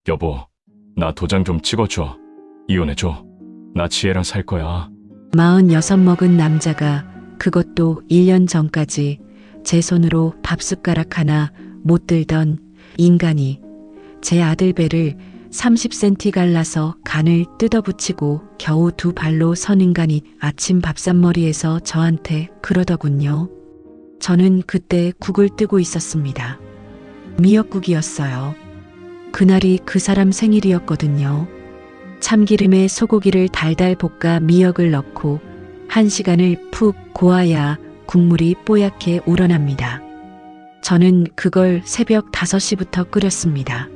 여보, 나 도장 좀 찍어줘. 이혼해줘. 나 지혜랑 살 거야. 46 먹은 남자가 그것도 1년 전까지 제 손으로 밥숟가락 하나 못 들던 인간이 제 아들 배를 30cm 갈라서 간을 뜯어붙이고 겨우 2발로 선 인간이 아침 밥상머리에서 저한테 그러더군요. 저는 그때 국을 뜨고 있었습니다. 미역국이었어요. 그날이 그 사람 생일이었거든요. 참기름에 소고기를 달달 볶아 미역을 넣고 1시간을 푹 고아야 국물이 뽀얗게 우러납니다. 저는 그걸 새벽 5시부터 끓였습니다.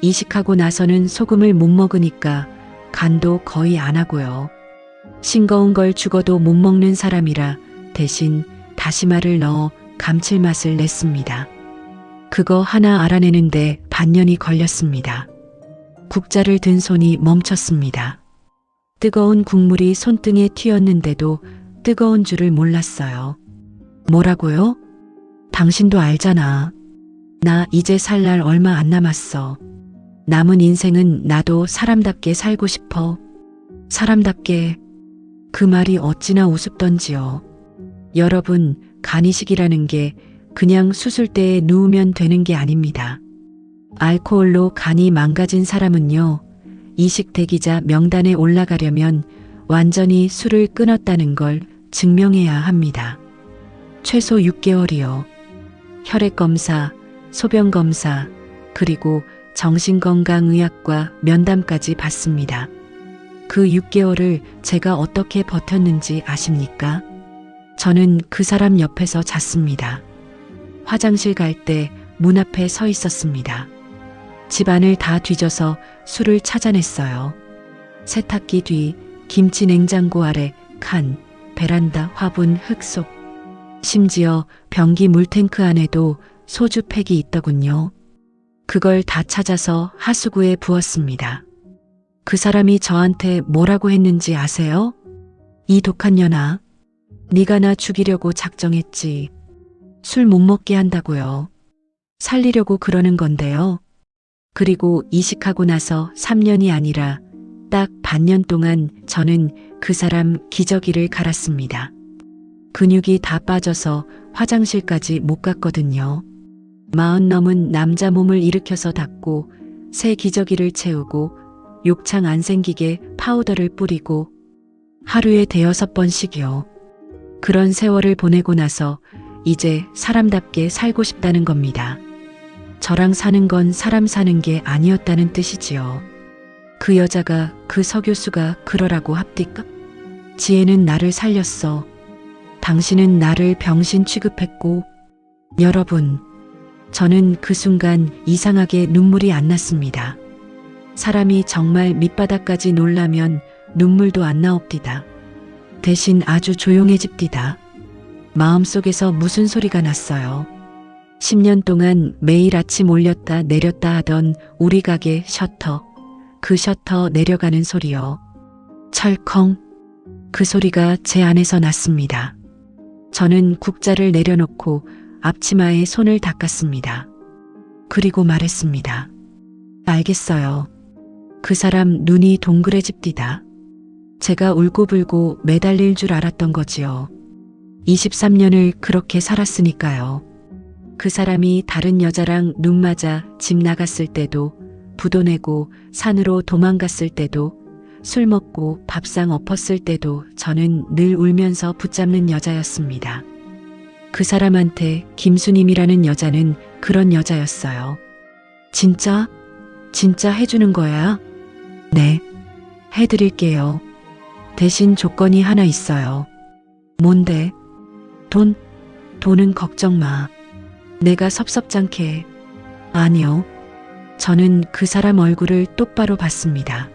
이식하고 나서는 소금을 못 먹으니까 간도 거의 안 하고요. 싱거운 걸 죽어도 못 먹는 사람이라 대신 다시마를 넣어 감칠맛을 냈습니다. 그거 하나 알아내는데 반년이 걸렸습니다. 국자를 든 손이 멈췄습니다. 뜨거운 국물이 손등에 튀었는데도 뜨거운 줄을 몰랐어요. 뭐라고요? 당신도 알잖아. 나 이제 살 날 얼마 안 남았어. 남은 인생은 나도 사람답게 살고 싶어. 사람답게. 그 말이 어찌나 우습던지요. 여러분, 간이식이라는 게 그냥 수술대에 누우면 되는 게 아닙니다. 알코올로 간이 망가진 사람은요, 이식 대기자 명단에 올라가려면 완전히 술을 끊었다는 걸 증명해야 합니다. 최소 6개월이요. 혈액검사, 소변검사, 그리고 정신건강의학과 면담까지 받습니다. 그 6개월을 제가 어떻게 버텼는지 아십니까? 저는 그 사람 옆에서 잤습니다. 화장실 갈 때 문 앞에 서 있었습니다. 집안을 다 뒤져서 술을 찾아냈어요. 세탁기 뒤, 김치 냉장고 아래, 칸, 베란다 화분 흙 속, 심지어 변기 물탱크 안에도 소주 팩이 있더군요. 그걸 다 찾아서 하수구에 부었습니다. 그 사람이 저한테 뭐라고 했는지 아세요? 이 독한 년아, 네가 나 죽이려고 작정했지. 술 못 먹게 한다고요. 살리려고 그러는 건데요. 그리고 이식하고 나서 3년이 아니라 딱 반년 동안 저는 그 사람 기저귀를 갈았습니다. 근육이 다 빠져서 화장실까지 못 갔거든요. 40 넘은 남자 몸을 일으켜서 닦고 새 기저귀를 채우고 욕창 안 생기게 파우더를 뿌리고 하루에 5번씩이요. 그런 세월을 보내고 나서 이제 사람답게 살고 싶다는 겁니다. 저랑 사는 건 사람 사는 게 아니었다는 뜻이지요. 그 여자가 그 서교수가 그러라고 합디까? 지혜는 나를 살렸어. 당신은 나를 병신 취급했고. 여러분, 저는 그 순간 이상하게 눈물이 안 났습니다. 사람이 정말 밑바닥까지 놀라면 눈물도 안 나옵디다. 대신 아주 조용해집디다. 마음속에서 무슨 소리가 났어요. 10년 동안 매일 아침 올렸다 내렸다 하던 우리 가게 셔터, 그 셔터 내려가는 소리요. 철컹. 그 소리가 제 안에서 났습니다. 저는 국자를 내려놓고 앞치마에 손을 닦았습니다. 그리고 말했습니다. 알겠어요. 그 사람 눈이 동그래집디다. 제가 울고불고 매달릴 줄 알았던 거지요. 23년을 그렇게 살았으니까요. 그 사람이 다른 여자랑 눈 맞아 집 나갔을 때도, 부도 내고 산으로 도망갔을 때도, 술 먹고 밥상 엎었을 때도 저는 늘 울면서 붙잡는 여자였습니다. 그 사람한테 김수님이라는 여자는 그런 여자였어요. 진짜? 진짜 해주는 거야? 네, 해드릴게요. 대신 조건이 하나 있어요. 뭔데? 돈은 걱정 마. 내가 섭섭잖게. 아니요. 저는 그 사람 얼굴을 똑바로 봤습니다.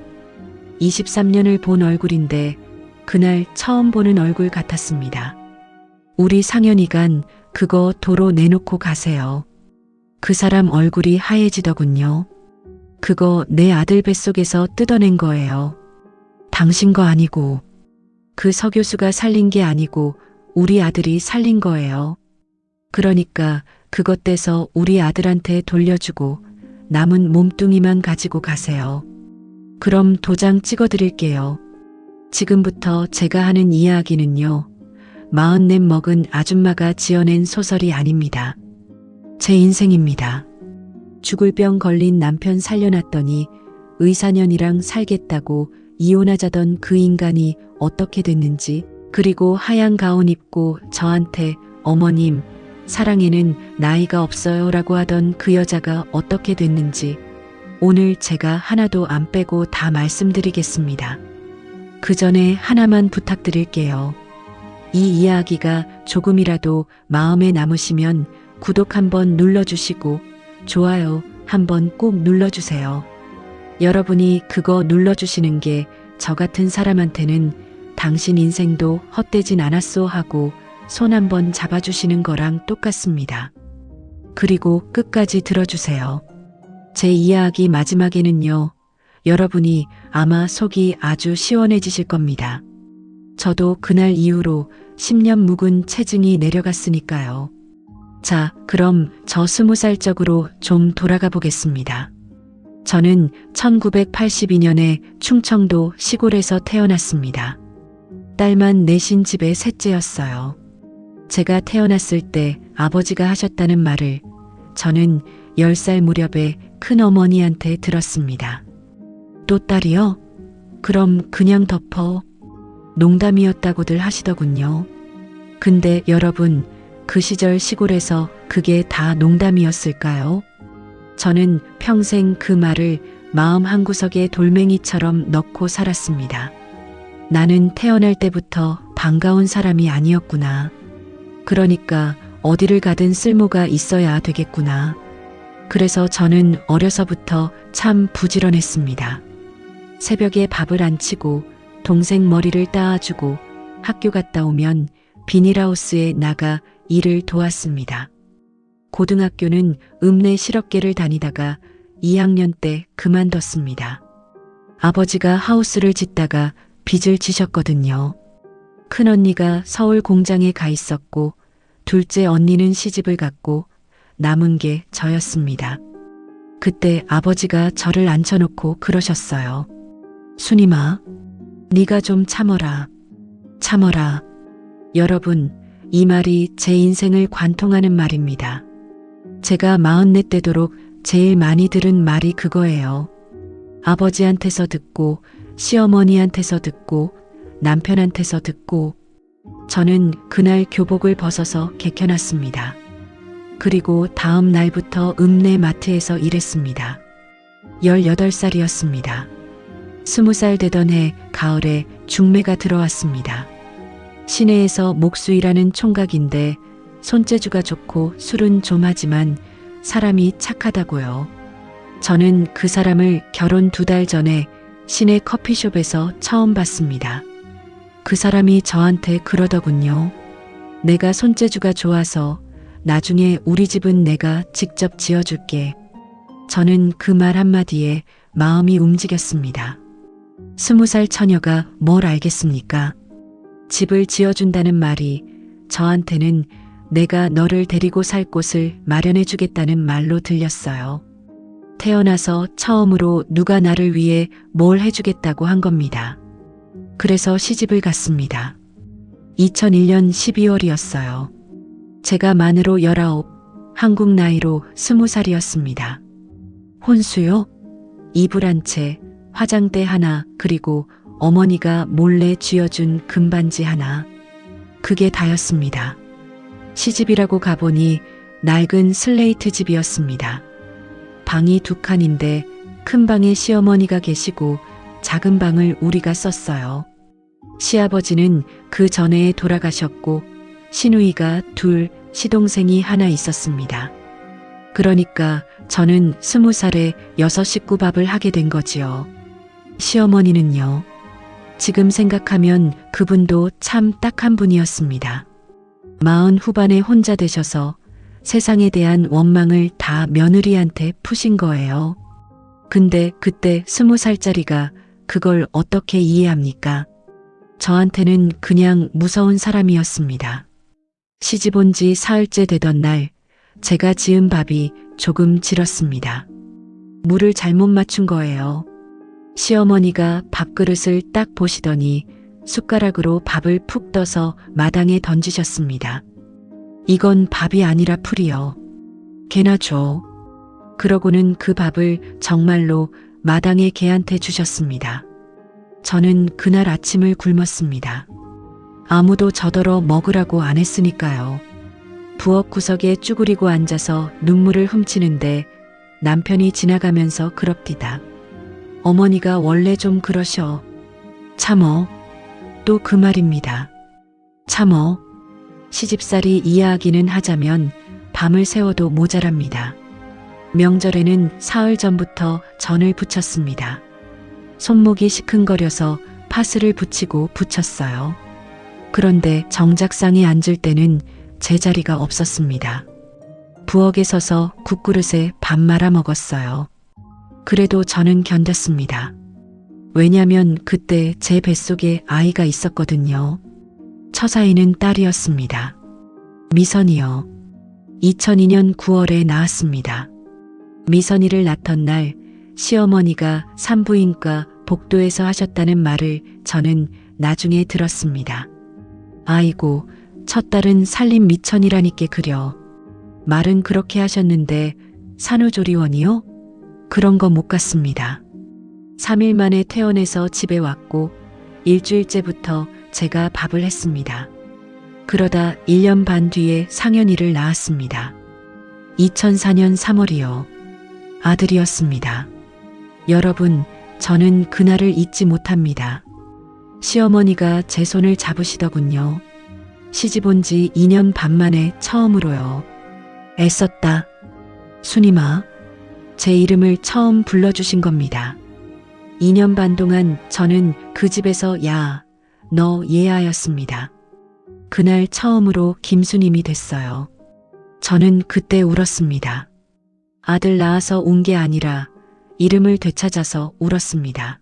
23년을 본 얼굴인데 그날 처음 보는 얼굴 같았습니다. 우리 상현이간 그거 도로 내놓고 가세요. 그 사람 얼굴이 하얘지더군요. 그거 내 아들 뱃속에서 뜯어낸 거예요. 당신 거 아니고. 그 서교수가 살린 게 아니고 우리 아들이 살린 거예요. 그러니까 그것 떼서 우리 아들한테 돌려주고 남은 몸뚱이만 가지고 가세요. 그럼 도장 찍어 드릴게요. 지금부터 제가 하는 이야기는요, 44 먹은 아줌마가 지어낸 소설이 아닙니다. 제 인생입니다. 죽을 병 걸린 남편 살려놨더니 의사년이랑 살겠다고 이혼하자던 그 인간이 어떻게 됐는지, 그리고 하얀 가운 입고 저한테 어머님, 사랑에는 나이가 없어요 라고 하던 그 여자가 어떻게 됐는지 오늘 제가 하나도 안 빼고 다 말씀드리겠습니다. 그 전에 하나만 부탁드릴게요. 이 이야기가 조금이라도 마음에 남으시면 구독 한번 눌러주시고 좋아요 한번 꼭 눌러주세요. 여러분이 그거 눌러주시는 게 저 같은 사람한테는 당신 인생도 헛되진 않았소 하고 손 한번 잡아주시는 거랑 똑같습니다. 그리고 끝까지 들어주세요. 제 이야기 마지막에는요, 여러분이 아마 속이 아주 시원해지실 겁니다. 저도 그날 이후로 10년 묵은 체증이 내려갔으니까요. 자, 그럼 저 20살 적으로 좀 돌아가 보겠습니다. 저는 1982년에 충청도 시골에서 태어났습니다. 딸만 넷인 집의 셋째였어요. 제가 태어났을 때 아버지가 하셨다는 말을 저는 10살 무렵에 큰어머니한테 들었습니다. 또 딸이요? 그럼 그냥 덮어. 농담이었다고들 하시더군요. 근데 여러분, 그 시절 시골에서 그게 다 농담이었을까요? 저는 평생 그 말을 마음 한구석에 돌멩이처럼 넣고 살았습니다. 나는 태어날 때부터 반가운 사람이 아니었구나. 그러니까 어디를 가든 쓸모가 있어야 되겠구나. 그래서 저는 어려서부터 참 부지런했습니다. 새벽에 밥을 안 치고 동생 머리를 따아주고 학교 갔다 오면 비닐하우스에 나가 일을 도왔습니다. 고등학교는 읍내 실업계를 다니다가 2학년 때 그만뒀습니다. 아버지가 하우스를 짓다가 빚을 지셨거든요. 큰언니가 서울 공장에 가 있었고 둘째 언니는 시집을 갔고 남은 게 저였습니다. 그때 아버지가 저를 앉혀놓고 그러셨어요. 순임아, 네가 좀 참어라. 참어라. 여러분, 이 말이 제 인생을 관통하는 말입니다. 제가 44 되도록 제일 많이 들은 말이 그거예요. 아버지한테서 듣고 시어머니한테서 듣고 남편한테서 듣고 저는 그날 교복을 벗어서 개켜놨습니다. 그리고 다음 날부터 읍내 마트에서 일했습니다. 18살이었습니다. 20살 되던 해 가을에 중매가 들어왔습니다. 시내에서 목수일하는 총각인데 손재주가 좋고 술은 좀 하지만 사람이 착하다고요. 저는 그 사람을 결혼 2달 전에 시내 커피숍에서 처음 봤습니다. 그 사람이 저한테 그러더군요. 내가 손재주가 좋아서 나중에 우리 집은 내가 직접 지어줄게. 저는 그 말 한마디에 마음이 움직였습니다. 20살 처녀가 뭘 알겠습니까? 집을 지어준다는 말이 저한테는 내가 너를 데리고 살 곳을 마련해 주겠다는 말로 들렸어요. 태어나서 처음으로 누가 나를 위해 뭘 해주겠다고 한 겁니다. 그래서 시집을 갔습니다. 2001년 12월이었어요. 제가 만으로 19, 한국 나이로 20살이었습니다. 혼수요? 이불 한 채, 화장대 하나, 그리고 어머니가 몰래 쥐어준 금반지 하나. 그게 다였습니다. 시집이라고 가보니 낡은 슬레이트 집이었습니다. 방이 2칸인데 큰 방에 시어머니가 계시고 작은 방을 우리가 썼어요. 시아버지는 그 전에 돌아가셨고 시누이가 2, 시동생이 하나 있었습니다. 그러니까 저는 20살에 6 식구 밥을 하게 된 거지요. 시어머니는요. 지금 생각하면 그분도 참 딱한 분이었습니다. 40 후반에 혼자 되셔서 세상에 대한 원망을 다 며느리한테 푸신 거예요. 근데 그때 20살짜리가 그걸 어떻게 이해합니까? 저한테는 그냥 무서운 사람이었습니다. 시집 온 지 사흘째 되던 날 제가 지은 밥이 조금 질었습니다. 물을 잘못 맞춘 거예요. 시어머니가 밥그릇을 딱 보시더니 숟가락으로 밥을 푹 떠서 마당에 던지셨습니다. 이건 밥이 아니라 풀이요. 개나 줘. 그러고는 그 밥을 정말로 마당에 개한테 주셨습니다. 저는 그날 아침을 굶었습니다. 아무도 저더러 먹으라고 안 했으니까요. 부엌 구석에 쭈그리고 앉아서 눈물을 훔치는데 남편이 지나가면서 그럽디다. 어머니가 원래 좀 그러셔. 참어. 또 그 말입니다. 참어. 시집살이 이야기는 하자면 밤을 새워도 모자랍니다. 명절에는 사흘 전부터 전을 부쳤습니다. 손목이 시큰거려서 파스를 붙이고 붙였어요. 그런데 정작상에 앉을 때는 제자리가 없었습니다. 부엌에 서서 국그릇에 밥 말아 먹었어요. 그래도 저는 견뎠습니다. 왜냐면 그때 제 뱃속에 아이가 있었거든요. 처사이는 딸이었습니다. 미선이요. 2002년 9월에 낳았습니다. 미선이를 낳던 날 시어머니가 산부인과 복도에서 하셨다는 말을 저는 나중에 들었습니다. 아이고, 첫 딸은 살림 미천이라니께 그려. 말은 그렇게 하셨는데 산후조리원이요? 그런 거 못 갔습니다. 3일 만에 퇴원해서 집에 왔고 일주일째부터 제가 밥을 했습니다. 그러다 1년 반 뒤에 상현이를 낳았습니다. 2004년 3월이요. 아들이었습니다. 여러분, 저는 그날을 잊지 못합니다. 시어머니가 제 손을 잡으시더군요. 시집 온 지 2년 반 만에 처음으로요. 애썼다. 순임아. 제 이름을 처음 불러주신 겁니다. 2년 반 동안 저는 그 집에서 야, 너 얘야였습니다. 그날 처음으로 김순임이 됐어요. 저는 그때 울었습니다. 아들 낳아서 운 게 아니라 이름을 되찾아서 울었습니다.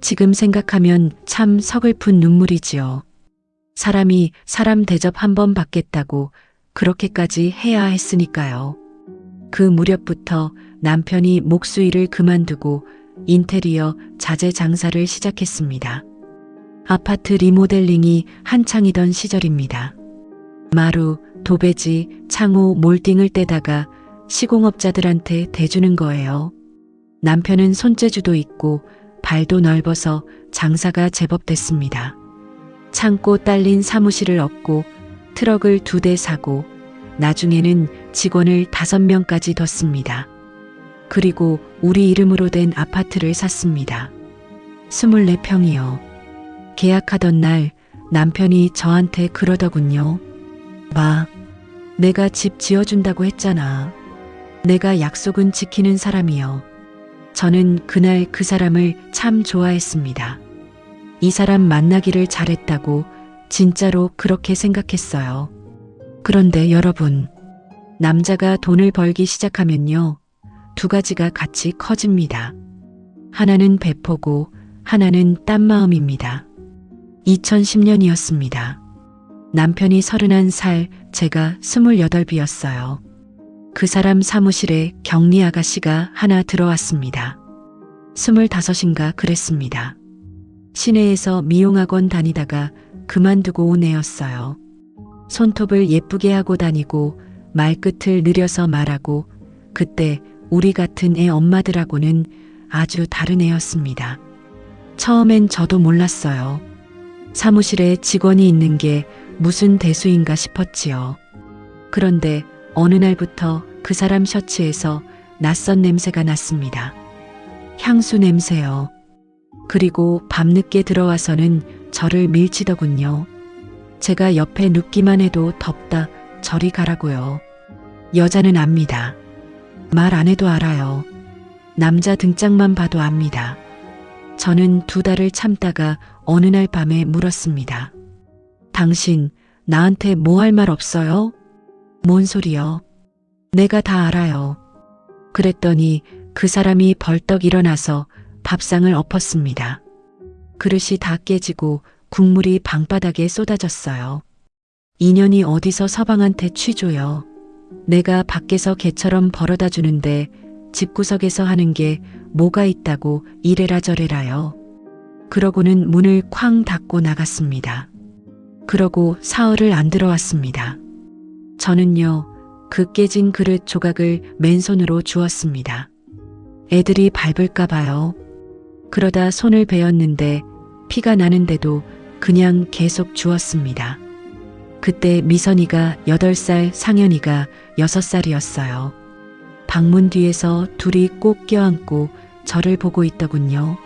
지금 생각하면 참 서글픈 눈물이지요. 사람이 사람 대접 한 번 받겠다고 그렇게까지 해야 했으니까요. 그 무렵부터 남편이 목수일을 그만두고 인테리어 자재 장사를 시작했습니다. 아파트 리모델링이 한창이던 시절입니다. 마루, 도배지, 창호, 몰딩을 떼다가 시공업자들한테 대주는 거예요. 남편은 손재주도 있고 발도 넓어서 장사가 제법 됐습니다. 창고 딸린 사무실을 얻고 트럭을 2대 사고 나중에는 직원을 5명까지 뒀습니다. 그리고 우리 이름으로 된 아파트를 샀습니다. 24평이요. 계약하던 날 남편이 저한테 그러더군요. 마, 내가 집 지어준다고 했잖아. 내가 약속은 지키는 사람이요. 저는 그날 그 사람을 참 좋아했습니다. 이 사람 만나기를 잘했다고 진짜로 그렇게 생각했어요. 그런데 여러분, 남자가 돈을 벌기 시작하면요. 2가지가 같이 커집니다. 하나는 배포고 하나는 딴 마음입니다. 2010년이었습니다. 남편이 31살, 제가 28이었어요. 그 사람 사무실에 격리 아가씨가 하나 들어왔습니다. 25인가 그랬습니다. 시내에서 미용학원 다니다가 그만두고 온 애였어요. 손톱을 예쁘게 하고 다니고 말끝을 느려서 말하고 그때 우리 같은 애 엄마들하고는 아주 다른 애였습니다. 처음엔 저도 몰랐어요. 사무실에 직원이 있는 게 무슨 대수인가 싶었지요. 그런데 어느 날부터 그 사람 셔츠에서 낯선 냄새가 났습니다. 향수 냄새요. 그리고 밤늦게 들어와서는 저를 밀치더군요. 제가 옆에 눕기만 해도 덥다, 저리 가라고요. 여자는 압니다. 말 안 해도 알아요. 남자 등짝만 봐도 압니다. 저는 2달을 참다가 어느 날 밤에 물었습니다. 당신 나한테 뭐 할 말 없어요? 뭔 소리요? 내가 다 알아요. 그랬더니 그 사람이 벌떡 일어나서 밥상을 엎었습니다. 그릇이 다 깨지고 국물이 방바닥에 쏟아졌어요. 인연이 어디서 서방한테 취조요. 내가 밖에서 개처럼 벌어다 주는데 집구석에서 하는 게 뭐가 있다고 이래라 저래라요. 그러고는 문을 쾅 닫고 나갔습니다. 그러고 사흘을 안 들어왔습니다. 저는요, 그 깨진 그릇 조각을 맨손으로 주웠습니다. 애들이 밟을까 봐요. 그러다 손을 베었는데 피가 나는데도 그냥 계속 주웠습니다. 그때 미선이가 8살, 상현이가 6살이었어요. 방문 뒤에서 둘이 꼭 껴안고 저를 보고 있더군요.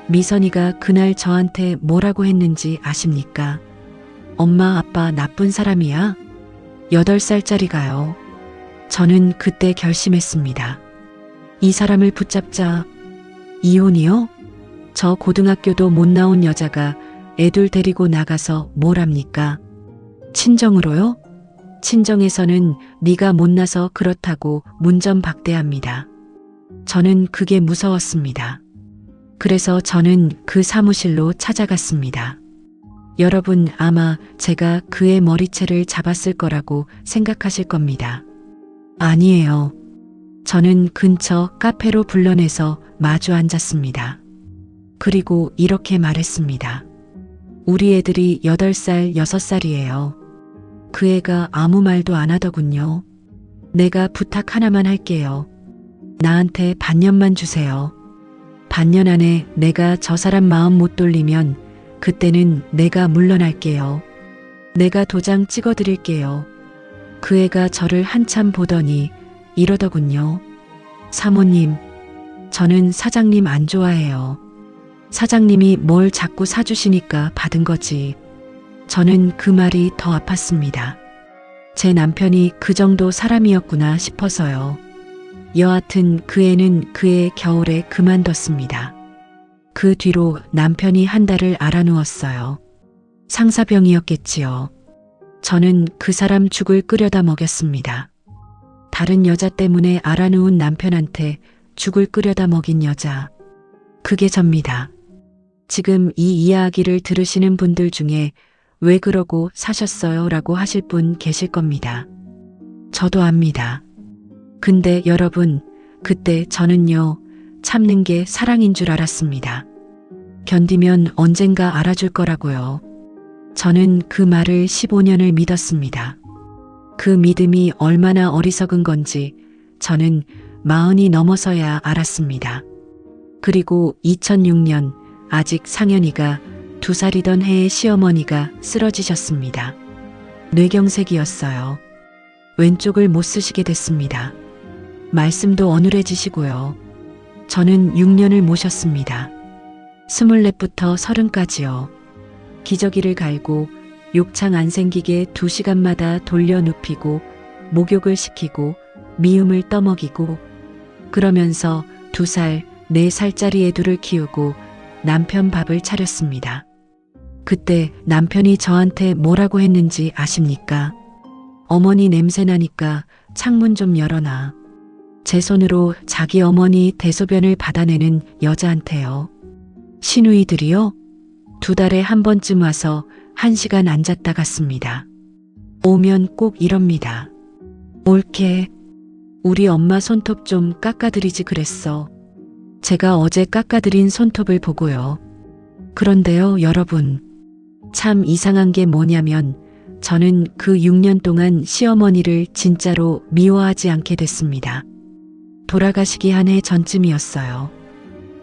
미선이가 그날 저한테 뭐라고 했는지 아십니까? 엄마, 아빠 나쁜 사람이야? 8살짜리가요. 저는 그때 결심했습니다. 이 사람을 붙잡자. 이혼이요? 저 고등학교도 못 나온 여자가 애들 데리고 나가서 뭘 합니까? 친정으로요? 친정에서는 네가 못나서 그렇다고 문전박대합니다. 저는 그게 무서웠습니다. 그래서 저는 그 사무실로 찾아갔습니다. 여러분 아마 제가 그의 머리채를 잡았을 거라고 생각하실 겁니다. 아니에요. 저는 근처 카페로 불러내서 마주 앉았습니다. 그리고 이렇게 말했습니다. 우리 애들이 8살, 6살이에요. 그 애가 아무 말도 안 하더군요. 내가 부탁 하나만 할게요. 나한테 반년만 주세요. 반년 안에 내가 저 사람 마음 못 돌리면 그때는 내가 물러날게요. 내가 도장 찍어드릴게요. 그 애가 저를 한참 보더니 이러더군요. 사모님, 저는 사장님 안 좋아해요. 사장님이 뭘 자꾸 사주시니까 받은 거지. 저는 그 말이 더 아팠습니다. 제 남편이 그 정도 사람이었구나 싶어서요. 여하튼 그 애는 그해 겨울에 그만뒀습니다. 그 뒤로 남편이 한 달을 알아누웠어요. 상사병이었겠지요. 저는 그 사람 죽을 끓여다 먹였습니다. 다른 여자 때문에 알아누운 남편한테 죽을 끓여다 먹인 여자. 그게 접니다. 지금 이 이야기를 들으시는 분들 중에 왜 그러고 사셨어요? 라고 하실 분 계실 겁니다. 저도 압니다. 근데 여러분, 그때 저는요, 참는 게 사랑인 줄 알았습니다. 견디면 언젠가 알아줄 거라고요. 저는 그 말을 15년을 믿었습니다. 그 믿음이 얼마나 어리석은 건지 저는 40이 넘어서야 알았습니다. 그리고 2006년 아직 상현이가 2살이던 해에 시어머니가 쓰러지셨습니다. 뇌경색이었어요. 왼쪽을 못 쓰시게 됐습니다. 말씀도 어눌해지시고요. 저는 6년을 모셨습니다. 24부터 30까지요. 기저귀를 갈고 욕창 안 생기게 2시간마다 돌려 눕히고 목욕을 시키고 미음을 떠먹이고 그러면서 2살, 4살짜리 애들을 키우고 남편 밥을 차렸습니다. 그때 남편이 저한테 뭐라고 했는지 아십니까? 어머니 냄새 나니까 창문 좀 열어놔. 제 손으로 자기 어머니 대소변을 받아내는 여자한테요. 시누이들이요? 2달에 한 번쯤 와서 1시간 앉았다 갔습니다. 오면 꼭 이럽니다. 옳게 우리 엄마 손톱 좀 깎아드리지 그랬어. 제가 어제 깎아드린 손톱을 보고요. 그런데요, 여러분. 참 이상한 게 뭐냐면 저는 그 6년 동안 시어머니를 진짜로 미워하지 않게 됐습니다. 돌아가시기 한 해 전쯤이었어요.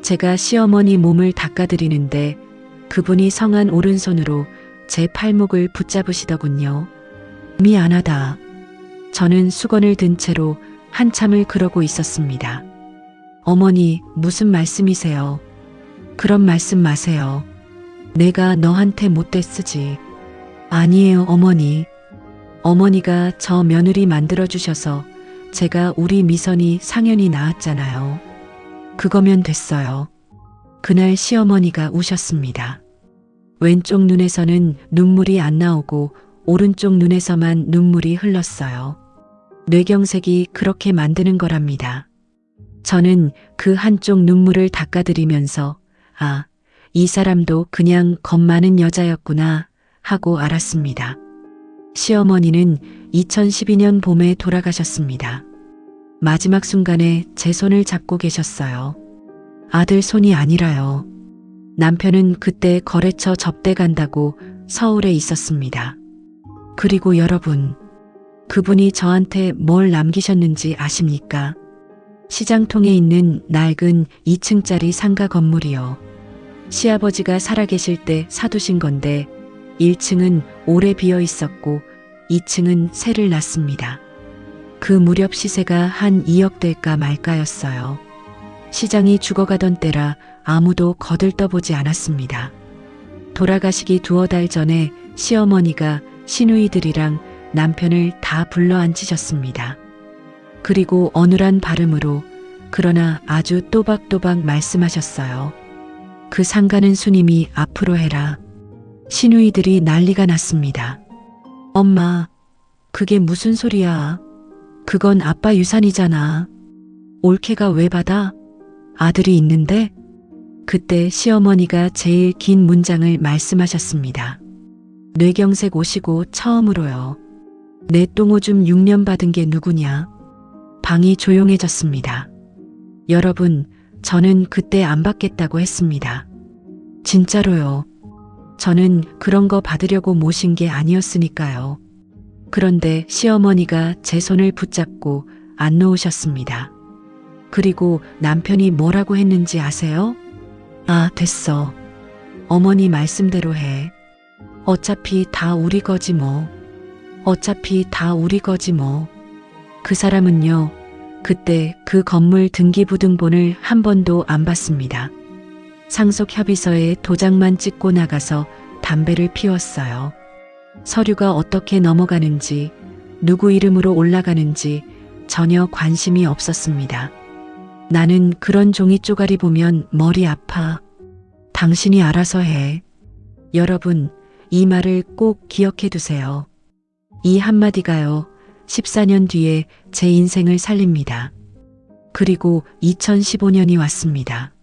제가 시어머니 몸을 닦아드리는데 그분이 성한 오른손으로 제 팔목을 붙잡으시더군요. 미안하다. 저는 수건을 든 채로 한참을 그러고 있었습니다. 어머니, 무슨 말씀이세요? 그런 말씀 마세요. 내가 너한테 못됐으지. 아니에요, 어머니. 어머니가 저 며느리 만들어주셔서 제가 우리 미선이 상현이 낳았잖아요. 그거면 됐어요. 그날 시어머니가 우셨습니다. 왼쪽 눈에서는 눈물이 안 나오고 오른쪽 눈에서만 눈물이 흘렀어요. 뇌경색이 그렇게 만드는 거랍니다. 저는 그 한쪽 눈물을 닦아드리면서 아, 이 사람도 그냥 겁 많은 여자였구나 하고 알았습니다. 시어머니는 2012년 봄에 돌아가셨습니다. 마지막 순간에 제 손을 잡고 계셨어요. 아들 손이 아니라요. 남편은 그때 거래처 접대 간다고 서울에 있었습니다. 그리고 여러분, 그분이 저한테 뭘 남기셨는지 아십니까? 시장통에 있는 낡은 2층짜리 상가 건물이요. 시아버지가 살아계실 때 사두신 건데 1층은 오래 비어 있었고 2층은 새를 낳습니다. 그 무렵 시세가 한 2억 될까 말까였어요. 시장이 죽어가던 때라 아무도 거들떠보지 않았습니다. 돌아가시기 두어 달 전에 시어머니가 시누이들이랑 남편을 다 불러 앉히셨습니다. 그리고 어눌한 발음으로 그러나 아주 또박또박 말씀하셨어요. 그 상가는 수님이 앞으로 해라. 시누이들이 난리가 났습니다. 엄마, 그게 무슨 소리야? 그건 아빠 유산이잖아. 올케가 왜 받아? 아들이 있는데? 그때 시어머니가 제일 긴 문장을 말씀하셨습니다. 뇌경색 오시고 처음으로요. 내 똥오줌 6년 받은 게 누구냐? 방이 조용해졌습니다. 여러분, 저는 그때 안 받겠다고 했습니다. 진짜로요. 저는 그런 거 받으려고 모신 게 아니었으니까요. 그런데 시어머니가 제 손을 붙잡고 안 놓으셨습니다. 그리고 남편이 뭐라고 했는지 아세요? 아, 됐어. 어머니 말씀대로 해. 어차피 다 우리 거지 뭐. 어차피 다 우리 거지 뭐. 그 사람은요, 그때 그 건물 등기부등본을 한 번도 안 봤습니다. 상속협의서에 도장만 찍고 나가서 담배를 피웠어요. 서류가 어떻게 넘어가는지, 누구 이름으로 올라가는지 전혀 관심이 없었습니다. 나는 그런 종이 쪼가리 보면 머리 아파. 당신이 알아서 해. 여러분, 이 말을 꼭 기억해 두세요. 이 한마디가요, 14년 뒤에 제 인생을 살립니다. 그리고 2015년이 왔습니다.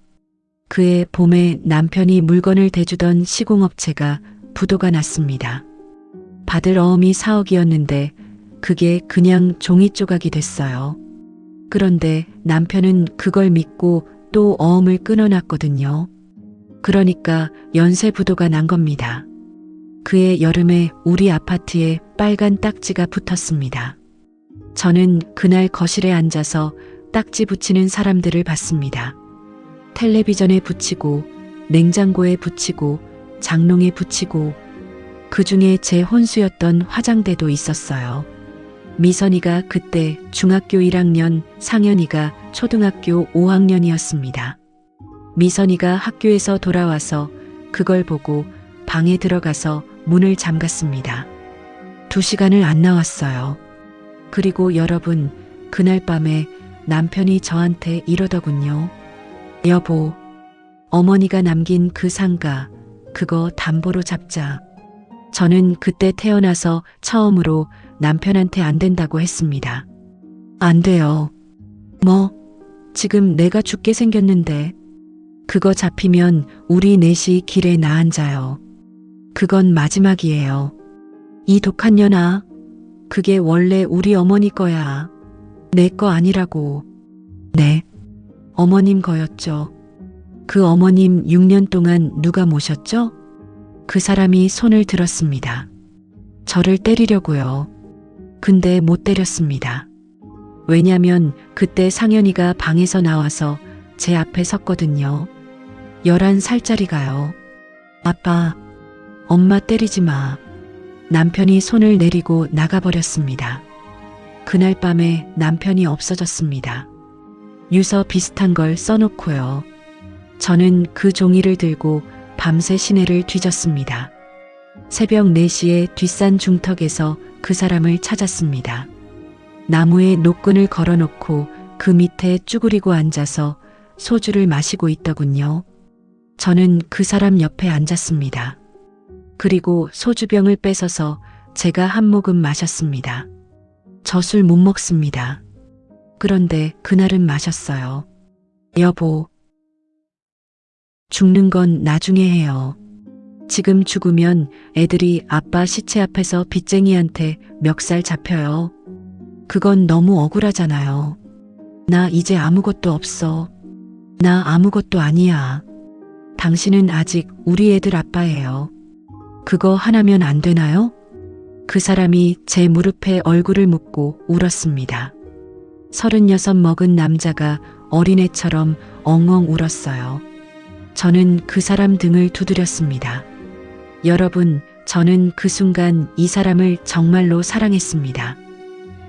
그해 봄에 남편이 물건을 대주던 시공업체가 부도가 났습니다. 받을 어음이 4억이었는데 그게 그냥 종이 조각이 됐어요. 그런데 남편은 그걸 믿고 또 어음을 끊어놨거든요. 그러니까 연쇄 부도가 난 겁니다. 그해 여름에 우리 아파트에 빨간 딱지가 붙었습니다. 저는 그날 거실에 앉아서 딱지 붙이는 사람들을 봤습니다. 텔레비전에 붙이고, 냉장고에 붙이고, 장롱에 붙이고, 그 중에 제 혼수였던 화장대도 있었어요. 미선이가 그때 중학교 1학년, 상현이가 초등학교 5학년이었습니다. 미선이가 학교에서 돌아와서 그걸 보고 방에 들어가서 문을 잠갔습니다. 2시간을 안 나왔어요. 그리고 여러분, 그날 밤에 남편이 저한테 이러더군요. 여보, 어머니가 남긴 그 상가, 그거 담보로 잡자. 저는 그때 태어나서 처음으로 남편한테 안 된다고 했습니다. 안 돼요. 뭐, 지금 내가 죽게 생겼는데. 그거 잡히면 우리 넷이 길에 나앉아요. 그건 마지막이에요. 이 독한 년아, 그게 원래 우리 어머니 거야. 내 거 아니라고. 네, 어머님 거였죠. 그 어머님 6년 동안 누가 모셨죠? 그 사람이 손을 들었습니다. 저를 때리려고요. 근데 못 때렸습니다. 왜냐면 그때 상현이가 방에서 나와서 제 앞에 섰거든요. 11살짜리가요. 아빠, 엄마 때리지 마. 남편이 손을 내리고 나가버렸습니다. 그날 밤에 남편이 없어졌습니다. 유서 비슷한 걸 써놓고요. 저는 그 종이를 들고 밤새 시내를 뒤졌습니다. 새벽 4시에 뒷산 중턱에서 그 사람을 찾았습니다. 나무에 노끈을 걸어놓고 그 밑에 쭈그리고 앉아서 소주를 마시고 있더군요. 저는 그 사람 옆에 앉았습니다. 그리고 소주병을 뺏어서 제가 한 모금 마셨습니다. 저 술 못 먹습니다. 그런데 그날은 마셨어요. 여보, 죽는 건 나중에 해요. 지금 죽으면 애들이 아빠 시체 앞에서 빚쟁이한테 멱살 잡혀요. 그건 너무 억울하잖아요. 나 이제 아무것도 없어. 나 아무것도 아니야. 당신은 아직 우리 애들 아빠예요. 그거 하나면 안 되나요? 그 사람이 제 무릎에 얼굴을 묻고 울었습니다. 36 먹은 남자가 어린애처럼 엉엉 울었어요. 저는 그 사람 등을 두드렸습니다. 여러분, 저는 그 순간 이 사람을 정말로 사랑했습니다.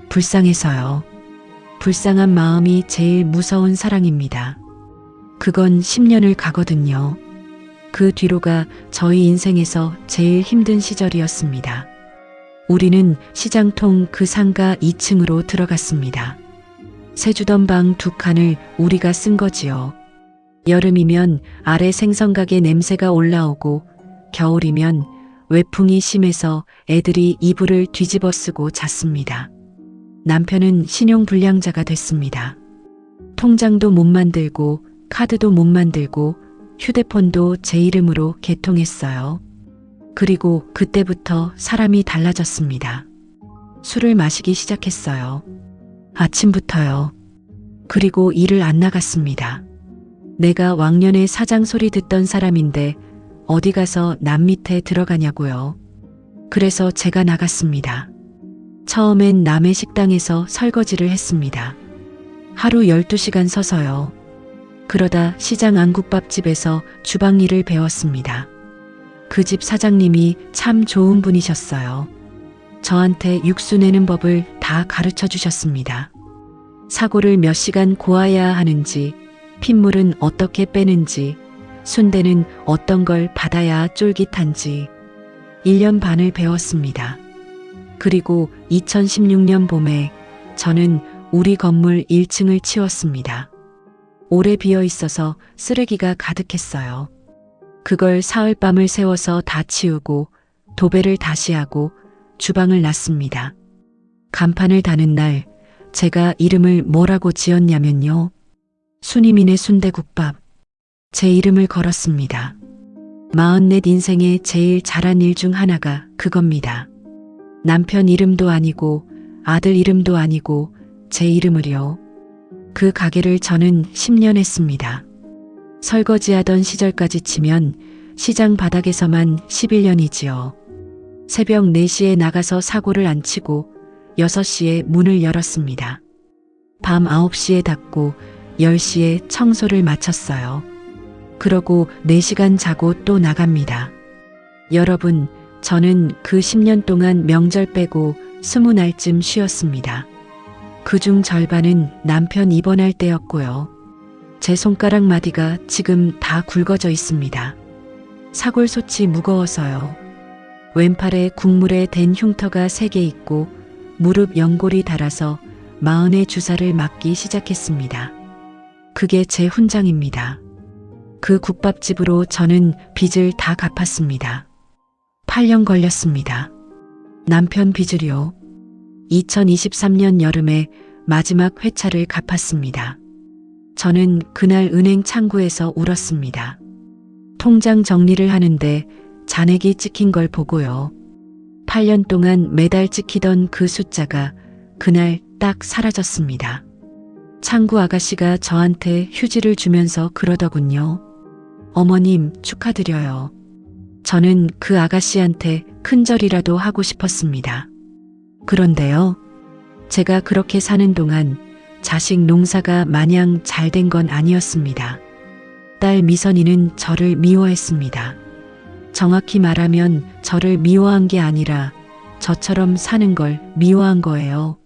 불쌍해서요. 불쌍한 마음이 제일 무서운 사랑입니다. 그건 10년을 가거든요. 그 뒤로가 저희 인생에서 제일 힘든 시절이었습니다. 우리는 시장통 그 상가 2층으로 들어갔습니다. 세주던 방 2칸을 우리가 쓴 거지요. 여름이면 아래 생선가게 냄새가 올라오고 겨울이면 외풍이 심해서 애들이 이불을 뒤집어 쓰고 잤습니다. 남편은 신용불량자가 됐습니다. 통장도 못 만들고 카드도 못 만들고 휴대폰도 제 이름으로 개통했어요. 그리고 그때부터 사람이 달라졌습니다. 술을 마시기 시작했어요. 아침부터요. 그리고 일을 안 나갔습니다. 내가 왕년에 사장 소리 듣던 사람인데 어디 가서 남 밑에 들어가냐고요. 그래서 제가 나갔습니다. 처음엔 남의 식당에서 설거지를 했습니다. 하루 12시간 서서요. 그러다 시장 안국밥집에서 주방 일을 배웠습니다. 그 집 사장님이 참 좋은 분이셨어요. 저한테 육수 내는 법을 다 가르쳐 주셨습니다. 사고를 몇 시간 고아야 하는지, 핏물은 어떻게 빼는지, 순대는 어떤 걸 받아야 쫄깃한지 1년 반을 배웠습니다. 그리고 2016년 봄에 저는 우리 건물 1층을 치웠습니다. 오래 비어 있어서 쓰레기가 가득했어요. 그걸 사흘밤을 새워서 다 치우고 도배를 다시 하고 주방을 놨습니다. 간판을 다는 날 제가 이름을 뭐라고 지었냐면요. 순이민의 순대국밥. 제 이름을 걸었습니다. 44 인생에 제일 잘한 일 중 하나가 그겁니다. 남편 이름도 아니고 아들 이름도 아니고 제 이름을요. 그 가게를 저는 10년 했습니다. 설거지하던 시절까지 치면 시장 바닥에서만 11년이지요. 새벽 4시에 나가서 사고를 안 치고 6시에 문을 열었습니다. 밤 9시에 닫고 10시에 청소를 마쳤어요. 그러고 4시간 자고 또 나갑니다. 여러분, 저는 그 10년 동안 명절 빼고 20날쯤 쉬었습니다. 그중 절반은 남편 입원할 때였고요. 제 손가락 마디가 지금 다 굵어져 있습니다. 사골솥이 무거워서요. 왼팔에 국물에 댄 흉터가 3개 있고 무릎 연골이 닳아서 40의 주사를 맞기 시작했습니다. 그게 제 훈장입니다. 그 국밥집으로 저는 빚을 다 갚았습니다. 8년 걸렸습니다. 남편 빚을요. 2023년 여름에 마지막 회차를 갚았습니다. 저는 그날 은행 창구에서 울었습니다. 통장 정리를 하는데 잔액이 찍힌 걸 보고요. 8년 동안 매달 찍히던 그 숫자가 그날 딱 사라졌습니다. 창구 아가씨가 저한테 휴지를 주면서 그러더군요. 어머님 축하드려요. 저는 그 아가씨한테 큰절이라도 하고 싶었습니다. 그런데요. 제가 그렇게 사는 동안 자식 농사가 마냥 잘 된 건 아니었습니다. 딸 미선이는 저를 미워했습니다. 정확히 말하면 저를 미워한 게 아니라 저처럼 사는 걸 미워한 거예요.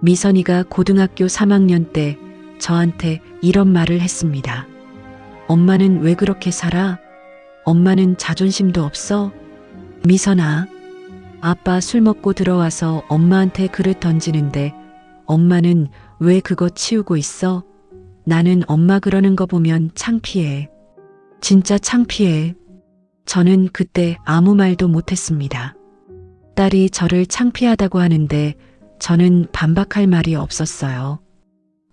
미선이가 고등학교 3학년 때 저한테 이런 말을 했습니다. 엄마는 왜 그렇게 살아? 엄마는 자존심도 없어? 미선아, 아빠 술 먹고 들어와서 엄마한테 그릇 던지는데 엄마는 왜 그거 치우고 있어? 나는 엄마 그러는 거 보면 창피해. 진짜 창피해. 저는 그때 아무 말도 못했습니다. 딸이 저를 창피하다고 하는데 저는 반박할 말이 없었어요.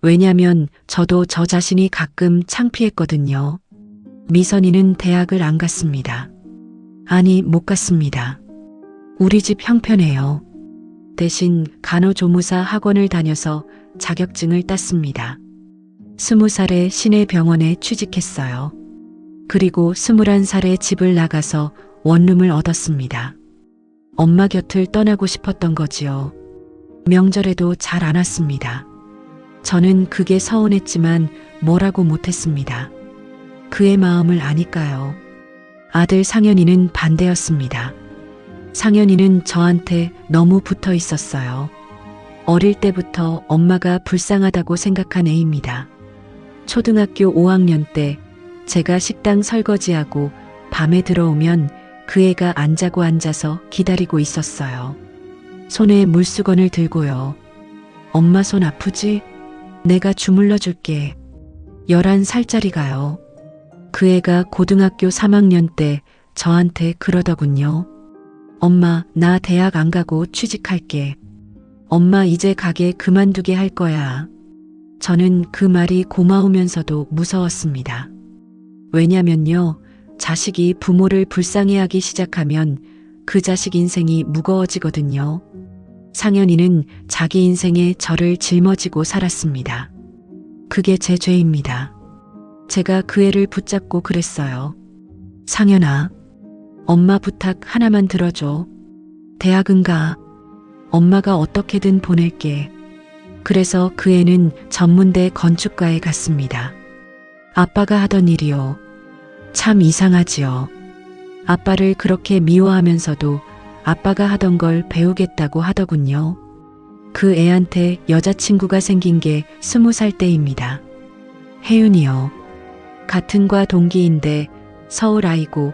왜냐면 저도 저 자신이 가끔 창피했거든요. 미선이는 대학을 안 갔습니다. 아니, 못 갔습니다. 우리 집 형편해요. 대신 간호조무사 학원을 다녀서 자격증을 땄습니다. 20살에 시내 병원에 취직했어요. 그리고 21살에 집을 나가서 원룸을 얻었습니다. 엄마 곁을 떠나고 싶었던 거지요. 명절에도 잘 안 왔습니다. 저는 그게 서운했지만 뭐라고 못했습니다. 그의 마음을 아니까요. 아들 상현이는 반대였습니다. 상현이는 저한테 너무 붙어 있었어요. 어릴 때부터 엄마가 불쌍하다고 생각한 애입니다. 초등학교 5학년 때 제가 식당 설거지하고 밤에 들어오면 그 애가 안 자고 앉아서 기다리고 있었어요. 손에 물수건을 들고요. 엄마 손 아프지? 내가 주물러 줄게. 11살짜리가요. 그 애가 고등학교 3학년 때 저한테 그러더군요. 엄마, 나 대학 안 가고 취직할게. 엄마 이제 가게 그만두게 할 거야. 저는 그 말이 고마우면서도 무서웠습니다. 왜냐면요, 자식이 부모를 불쌍해하기 시작하면 그 자식 인생이 무거워지거든요. 상현이는 자기 인생에 저를 짊어지고 살았습니다. 그게 제 죄입니다. 제가 그 애를 붙잡고 그랬어요. 상현아, 엄마 부탁 하나만 들어줘. 대학은 가. 엄마가 어떻게든 보낼게. 그래서 그 애는 전문대 건축과에 갔습니다. 아빠가 하던 일이요. 참 이상하지요. 아빠를 그렇게 미워하면서도 아빠가 하던 걸 배우겠다고 하더군요. 그 애한테 여자친구가 생긴 게 20살 때입니다. 혜윤이요. 같은 과 동기인데 서울 아이고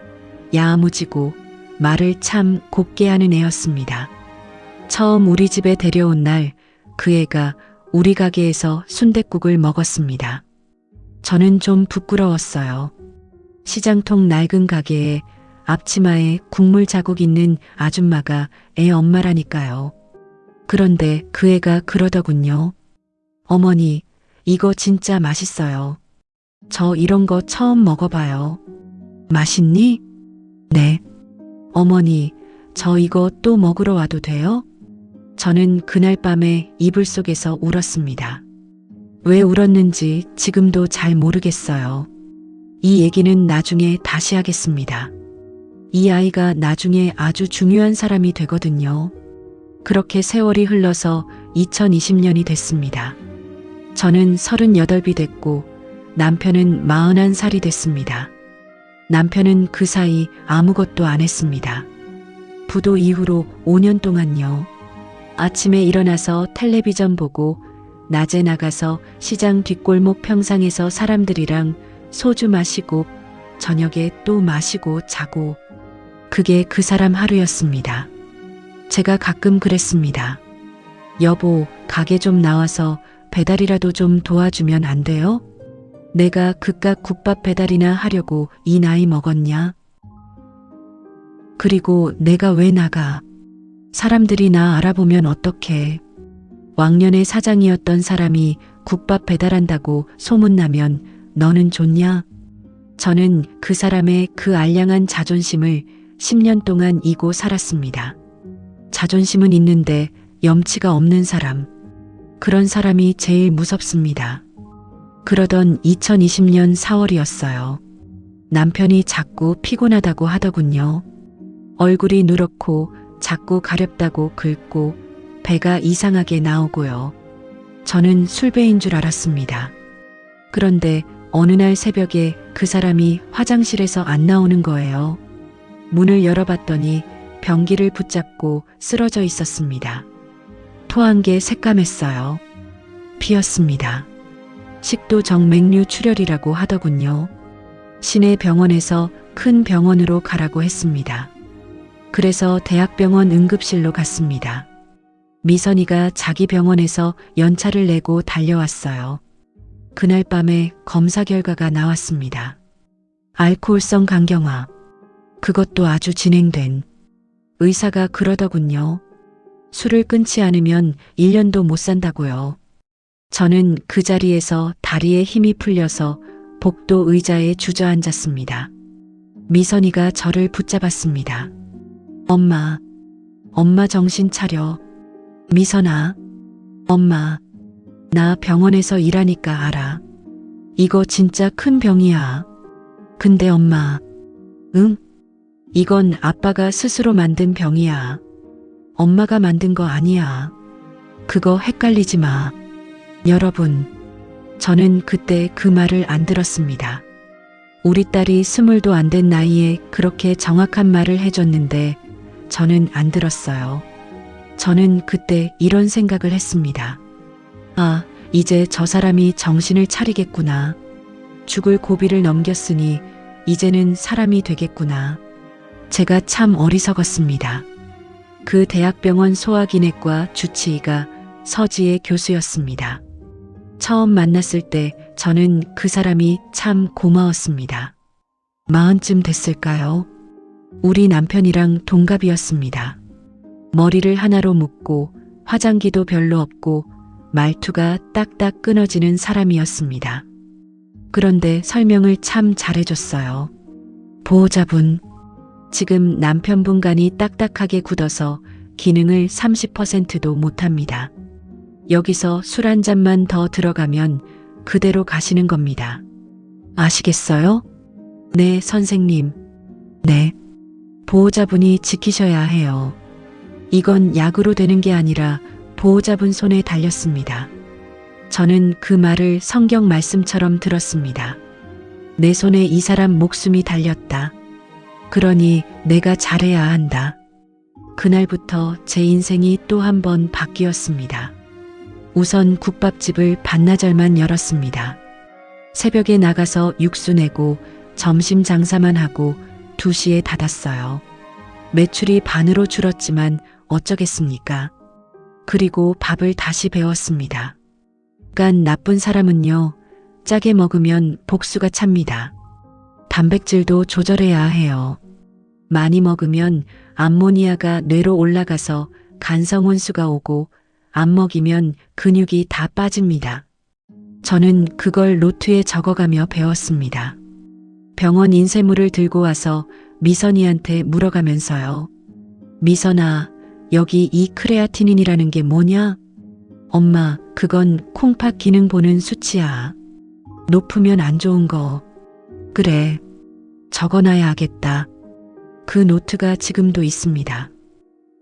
야무지고 말을 참 곱게 하는 애였습니다. 처음 우리 집에 데려온 날 그 애가 우리 가게에서 순댓국을 먹었습니다. 저는 좀 부끄러웠어요. 시장통 낡은 가게에 앞치마에 국물 자국 있는 아줌마가 애 엄마라니까요. 그런데 그 애가 그러더군요. 어머니, 이거 진짜 맛있어요. 저 이런 거 처음 먹어봐요. 맛있니? 네. 어머니, 저 이거 또 먹으러 와도 돼요? 저는 그날 밤에 이불 속에서 울었습니다. 왜 울었는지 지금도 잘 모르겠어요. 이 얘기는 나중에 다시 하겠습니다. 이 아이가 나중에 아주 중요한 사람이 되거든요. 그렇게 세월이 흘러서 2020년이 됐습니다. 저는 38이 됐고 남편은 41살이 됐습니다. 남편은 그 사이 아무것도 안 했습니다. 부도 이후로 5년 동안요. 아침에 일어나서 텔레비전 보고 낮에 나가서 시장 뒷골목 평상에서 사람들이랑 소주 마시고 저녁에 또 마시고 자고 그게 그 사람 하루였습니다. 제가 가끔 그랬습니다. 여보, 가게 좀 나와서 배달이라도 좀 도와주면 안 돼요? 내가 그깟 국밥 배달이나 하려고 이 나이 먹었냐? 그리고 내가 왜 나가? 사람들이 나 알아보면 어떡해. 왕년에 사장이었던 사람이 국밥 배달한다고 소문나면 너는 좋냐? 저는 그 사람의 그 알량한 자존심을 10년 동안 이고 살았습니다. 자존심은 있는데 염치가 없는 사람. 그런 사람이 제일 무섭습니다. 그러던 2020년 4월이었어요. 남편이 자꾸 피곤하다고 하더군요. 얼굴이 누렇고 자꾸 가렵다고 긁고 배가 이상하게 나오고요. 저는 술배인 줄 알았습니다. 그런데 어느 날 새벽에 그 사람이 화장실에서 안 나오는 거예요. 문을 열어봤더니 변기를 붙잡고 쓰러져 있었습니다. 토한 게 새까맸어요. 피였습니다. 식도 정맥류 출혈이라고 하더군요. 시내 병원에서 큰 병원으로 가라고 했습니다. 그래서 대학병원 응급실로 갔습니다. 미선이가 자기 병원에서 연차를 내고 달려왔어요. 그날 밤에 검사 결과가 나왔습니다. 알코올성 간경화. 그것도 아주 진행된. 의사가 그러더군요. 술을 끊지 않으면 1년도 못 산다고요. 저는 그 자리에서 다리에 힘이 풀려서 복도 의자에 주저앉았습니다. 미선이가 저를 붙잡았습니다. 엄마, 엄마 정신 차려. 미선아, 엄마, 나 병원에서 일하니까 알아. 이거 진짜 큰 병이야. 근데 엄마, 응? 이건 아빠가 스스로 만든 병이야. 엄마가 만든 거 아니야. 그거 헷갈리지 마. 여러분, 저는 그때 그 말을 안 들었습니다. 우리 딸이 20도 안 된 나이에 그렇게 정확한 말을 해줬는데 저는 안 들었어요. 저는 그때 이런 생각을 했습니다. 아, 이제 저 사람이 정신을 차리겠구나. 죽을 고비를 넘겼으니 이제는 사람이 되겠구나. 제가 참 어리석었습니다. 그 대학병원 소화기내과 주치의가 서지의 교수였습니다. 처음 만났을 때 저는 그 사람이 참 고마웠습니다. 40쯤 됐을까요? 우리 남편이랑 동갑이었습니다. 머리를 하나로 묶고 화장기도 별로 없고 말투가 딱딱 끊어지는 사람이었습니다. 그런데 설명을 참 잘해줬어요. 보호자분, 지금 남편분 간이 딱딱하게 굳어서 기능을 30%도 못합니다. 여기서 술 한 잔만 더 들어가면 그대로 가시는 겁니다. 아시겠어요? 네, 선생님. 네. 보호자분이 지키셔야 해요. 이건 약으로 되는 게 아니라 보호자분 손에 달렸습니다. 저는 그 말을 성경 말씀처럼 들었습니다. 내 손에 이 사람 목숨이 달렸다. 그러니 내가 잘해야 한다. 그날부터 제 인생이 또 한 번 바뀌었습니다. 우선 국밥집을 반나절만 열었습니다. 새벽에 나가서 육수 내고 점심 장사만 하고 2시에 닫았어요. 매출이 반으로 줄었지만 어쩌겠습니까? 그리고 밥을 다시 배웠습니다. 그간 나쁜 사람은요, 짜게 먹으면 복수가 찹니다. 단백질도 조절해야 해요. 많이 먹으면 암모니아가 뇌로 올라가서 간성 혼수가 오고 안 먹이면 근육이 다 빠집니다. 저는 그걸 노트에 적어가며 배웠습니다. 병원 인쇄물을 들고 와서 미선이한테 물어가면서요. 미선아, 여기 이 크레아티닌이라는 게 뭐냐? 엄마, 그건 콩팥 기능 보는 수치야. 높으면 안 좋은 거. 그래, 적어놔야겠다. 그 노트가 지금도 있습니다.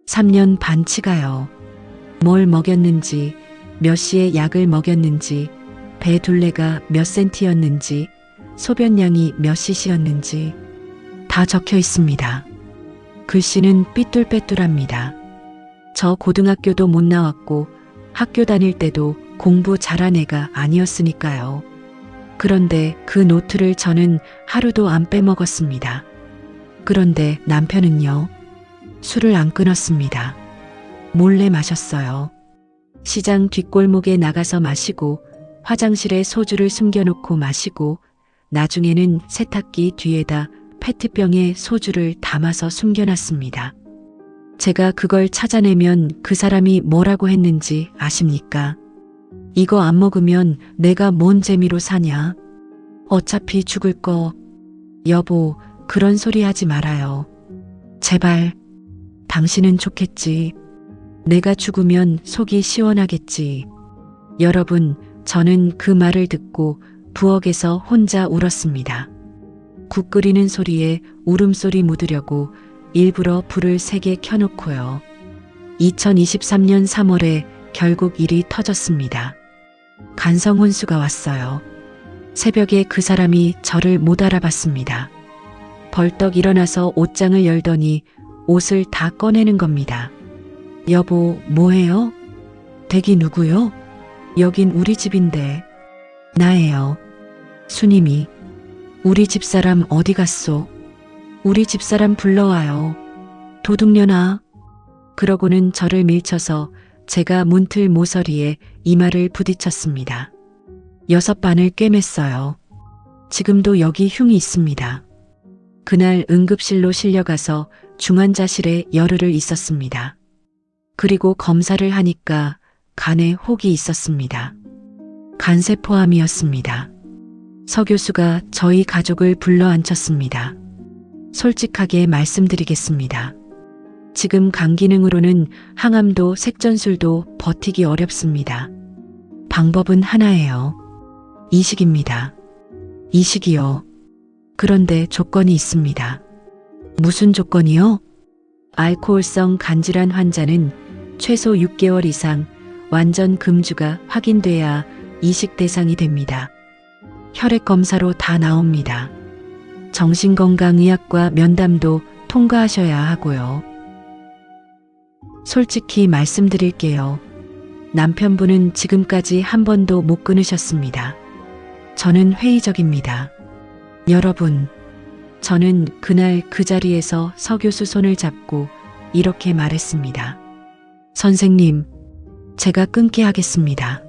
3년 반치가요. 뭘 먹였는지, 몇 시에 약을 먹였는지, 배 둘레가 몇 센티였는지, 소변량이 몇 cc였는지 다 적혀 있습니다. 글씨는 삐뚤빼뚤합니다. 저 고등학교도 못 나왔고 학교 다닐 때도 공부 잘한 애가 아니었으니까요. 그런데 그 노트를 저는 하루도 안 빼먹었습니다. 그런데 남편은요, 술을 안 끊었습니다. 몰래 마셨어요. 시장 뒷골목에 나가서 마시고 화장실에 소주를 숨겨놓고 마시고 나중에는 세탁기 뒤에다 페트병에 소주를 담아서 숨겨놨습니다. 제가 그걸 찾아내면 그 사람이 뭐라고 했는지 아십니까? 이거 안 먹으면 내가 뭔 재미로 사냐? 어차피 죽을 거. 여보, 그런 소리 하지 말아요. 제발. 당신은 좋겠지. 내가 죽으면 속이 시원하겠지. 여러분, 저는 그 말을 듣고 부엌에서 혼자 울었습니다. 국 끓이는 소리에 울음소리 묻으려고 일부러 불을 세게 켜놓고요. 2023년 3월에 결국 일이 터졌습니다. 간성 혼수가 왔어요. 새벽에 그 사람이 저를 못 알아봤습니다. 벌떡 일어나서 옷장을 열더니 옷을 다 꺼내는 겁니다. 여보, 뭐해요? 댁이 누구요? 여긴 우리 집인데. 나예요. 수님이. 우리 집사람 어디 갔소? 우리 집사람 불러와요. 도둑년아. 그러고는 저를 밀쳐서 제가 문틀 모서리에 이마를 부딪혔습니다. 6반을 꿰맸어요. 지금도 여기 흉이 있습니다. 그날 응급실로 실려가서 중환자실에 열흘을 있었습니다. 그리고 검사를 하니까 간에 혹이 있었습니다. 간세포암이었습니다. 서 교수가 저희 가족을 불러 앉혔습니다. 솔직하게 말씀드리겠습니다. 지금 간 기능으로는 항암도 색전술도 버티기 어렵습니다. 방법은 하나예요. 이식입니다. 이식이요. 그런데 조건이 있습니다. 무슨 조건이요? 알코올성 간질환 환자는 최소 6개월 이상 완전 금주가 확인돼야 이식 대상이 됩니다. 혈액 검사로 다 나옵니다. 정신건강의학과 면담도 통과하셔야 하고요. 솔직히 말씀드릴게요. 남편분은 지금까지 한 번도 못 끊으셨습니다. 저는 회의적입니다. 여러분, 저는 그날 그 자리에서 서 교수 손을 잡고 이렇게 말했습니다. 선생님, 제가 끊게 하겠습니다.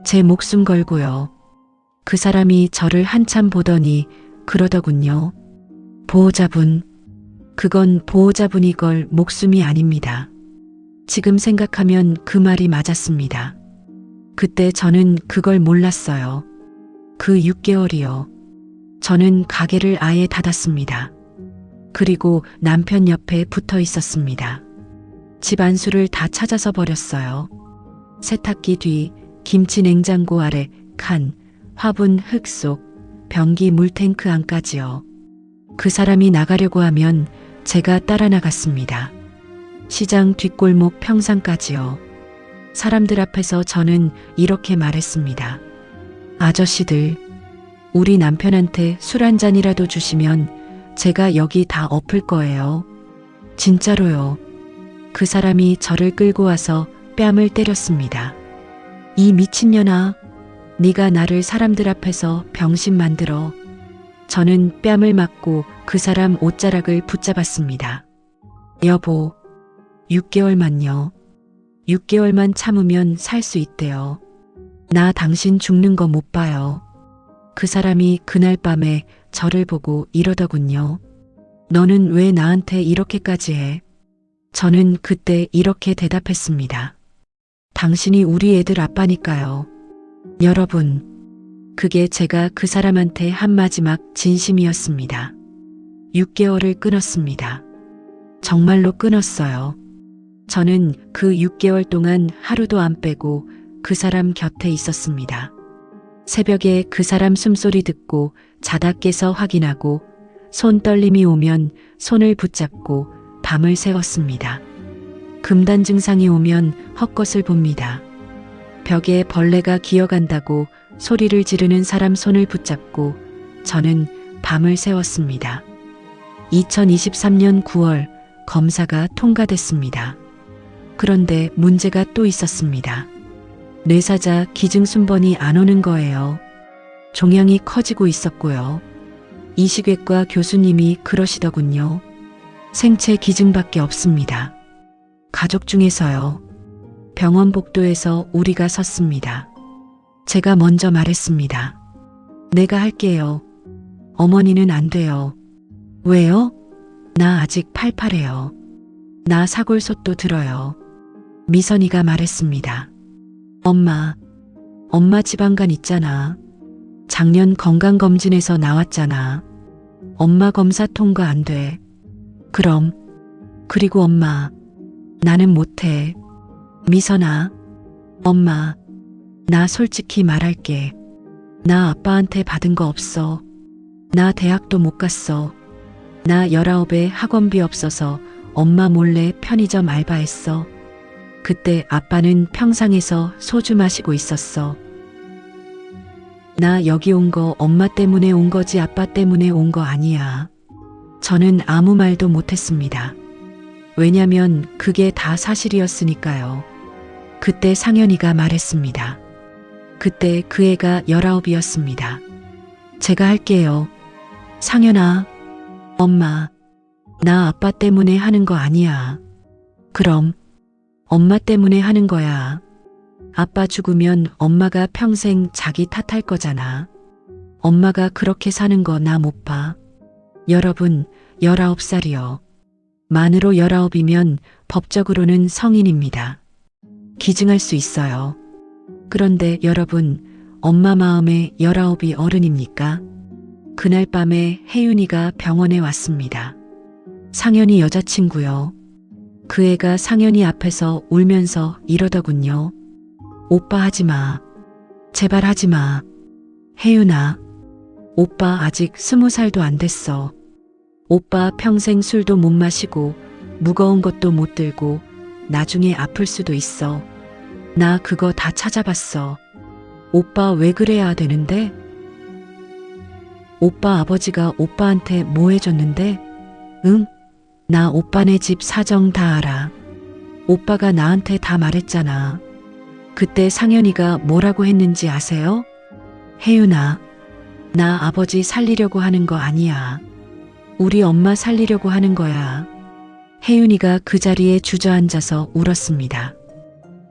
제 목숨 걸고요. 그 사람이 저를 한참 보더니 그러더군요. 보호자분, 그건 보호자분이 걸 목숨이 아닙니다. 지금 생각하면 그 말이 맞았습니다. 그때 저는 그걸 몰랐어요. 그 6개월이요. 저는 가게를 아예 닫았습니다. 그리고 남편 옆에 붙어 있었습니다. 집 안수를 다 찾아서 버렸어요. 세탁기 뒤, 김치 냉장고 아래, 칸, 화분 흙 속, 변기 물탱크 안까지요. 그 사람이 나가려고 하면 제가 따라 나갔습니다. 시장 뒷골목 평상까지요. 사람들 앞에서 저는 이렇게 말했습니다. 아저씨들, 우리 남편한테 술 한 잔이라도 주시면 제가 여기 다 엎을 거예요. 진짜로요. 그 사람이 저를 끌고 와서 뺨을 때렸습니다. 이 미친년아, 네가 나를 사람들 앞에서 병신 만들어. 저는 뺨을 맞고 그 사람 옷자락을 붙잡았습니다. 여보, 6개월만요. 6개월만 참으면 살 수 있대요. 나 당신 죽는 거 못 봐요. 그 사람이 그날 밤에 저를 보고 이러더군요. 너는 왜 나한테 이렇게까지 해? 저는 그때 이렇게 대답했습니다. 당신이 우리 애들 아빠니까요. 여러분, 그게 제가 그 사람한테 한 마지막 진심이었습니다. 6개월을 끊었습니다. 정말로 끊었어요. 저는 그 6개월 동안 하루도 안 빼고 그 사람 곁에 있었습니다. 새벽에 그 사람 숨소리 듣고 자다 깨서 확인하고 손 떨림이 오면 손을 붙잡고 밤을 새웠습니다. 금단 증상이 오면 헛것을 봅니다. 벽에 벌레가 기어간다고 소리를 지르는 사람 손을 붙잡고 저는 밤을 새웠습니다. 2023년 9월 검사가 통과됐습니다. 그런데 문제가 또 있었습니다. 뇌사자 기증순번이 안 오는 거예요. 종양이 커지고 있었고요. 이식외과 교수님이 그러시더군요. 생체 기증밖에 없습니다. 가족 중에서요. 병원 복도에서 우리가 섰습니다. 제가 먼저 말했습니다. 내가 할게요. 어머니는 안 돼요. 왜요? 나 아직 팔팔해요. 나 사골솥도 들어요. 미선이가 말했습니다. 엄마 지방간 있잖아. 작년 건강검진에서 나왔잖아. 엄마 검사 통과 안 돼. 그리고 엄마, 나는 못해. 미선아, 엄마, 나 솔직히 말할게. 나 아빠한테 받은 거 없어. 나 대학도 못 갔어. 나 19에 학원비 없어서 엄마 몰래 편의점 알바했어. 그때 아빠는 평상에서 소주 마시고 있었어. 나 여기 온 거 엄마 때문에 온 거지 아빠 때문에 온 거 아니야. 저는 아무 말도 못했습니다. 왜냐면 그게 다 사실이었으니까요. 그때 상현이가 말했습니다. 그때 그 애가 19이었습니다. 제가 할게요. 상현아, 엄마, 나 아빠 때문에 하는 거 아니야. 그럼 엄마 때문에 하는 거야. 아빠 죽으면 엄마가 평생 자기 탓할 거잖아. 엄마가 그렇게 사는 거 나 못 봐. 여러분, 19살이요. 만으로 19이면 법적으로는 성인입니다. 기증할 수 있어요. 그런데 여러분, 엄마 마음에 19이 어른입니까? 그날 밤에 혜윤이가 병원에 왔습니다. 상현이 여자친구요. 그 애가 상현이 앞에서 울면서 이러더군요. 오빠 하지 마. 제발 하지 마. 혜윤아, 오빠 아직 20살도 안 됐어. 오빠 평생 술도 못 마시고 무거운 것도 못 들고 나중에 아플 수도 있어. 나 그거 다 찾아봤어. 오빠 왜 그래야 되는데? 오빠 아버지가 오빠한테 뭐 해줬는데? 응? 나 오빠네 집 사정 다 알아. 오빠가 나한테 다 말했잖아. 그때 상현이가 뭐라고 했는지 아세요? 혜윤아, 나 아버지 살리려고 하는 거 아니야. 우리 엄마 살리려고 하는 거야. 혜윤이가 그 자리에 주저앉아서 울었습니다.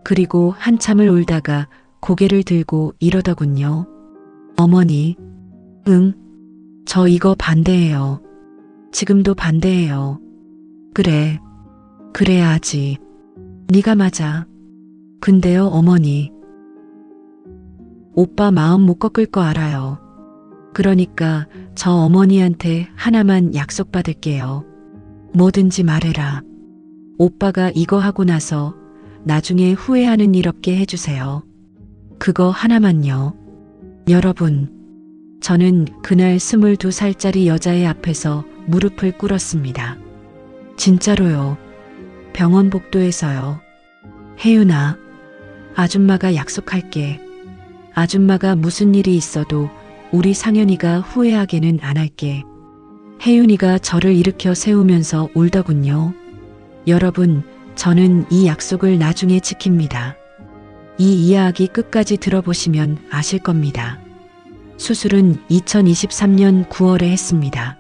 그리고 한참을 울다가 고개를 들고 이러더군요. 어머니, 응, 저 이거 반대해요. 지금도 반대해요. 그래, 그래야 하지. 네가 맞아. 근데요, 어머니. 오빠 마음 못 꺾을 거 알아요. 그러니까 저 어머니한테 하나만 약속받을게요. 뭐든지 말해라. 오빠가 이거 하고 나서 나중에 후회하는 일 없게 해주세요. 그거 하나만요. 여러분, 저는 그날 22살짜리 여자의 앞에서 무릎을 꿇었습니다. 진짜로요. 병원 복도에서요. 혜윤아, 아줌마가 약속할게. 아줌마가 무슨 일이 있어도 우리 상현이가 후회하게는 안 할게. 혜윤이가 저를 일으켜 세우면서 울더군요. 여러분, 저는 이 약속을 나중에 지킵니다. 이 이야기 끝까지 들어보시면 아실 겁니다. 수술은 2023년 9월에 했습니다.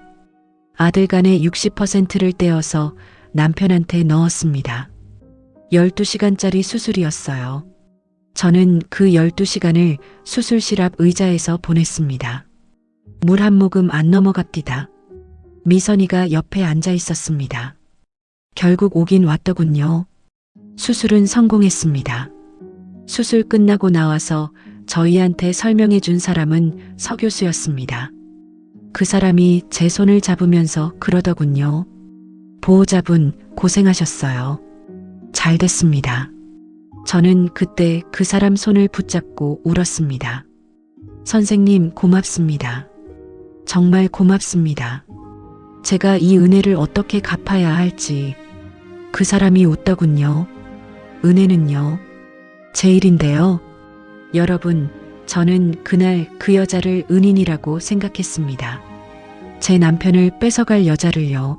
아들간의 60%를 떼어서 남편한테 넣었습니다. 12시간짜리 수술이었어요. 저는 그 12시간을 수술실 앞 의자에서 보냈습니다. 물 한 모금 안 넘어갑디다. 미선이가 옆에 앉아 있었습니다. 결국 오긴 왔더군요. 수술은 성공했습니다. 수술 끝나고 나와서 저희한테 설명해 준 사람은 서 교수였습니다. 그 사람이 제 손을 잡으면서 그러더군요. 보호자분 고생하셨어요. 잘 됐습니다. 저는 그때 그 사람 손을 붙잡고 울었습니다. 선생님 고맙습니다. 정말 고맙습니다. 제가 이 은혜를 어떻게 갚아야 할지. 그 사람이 웃더군요. 은혜는요. 제 일인데요. 여러분, 저는 그날 그 여자를 은인이라고 생각했습니다. 제 남편을 뺏어갈 여자를요.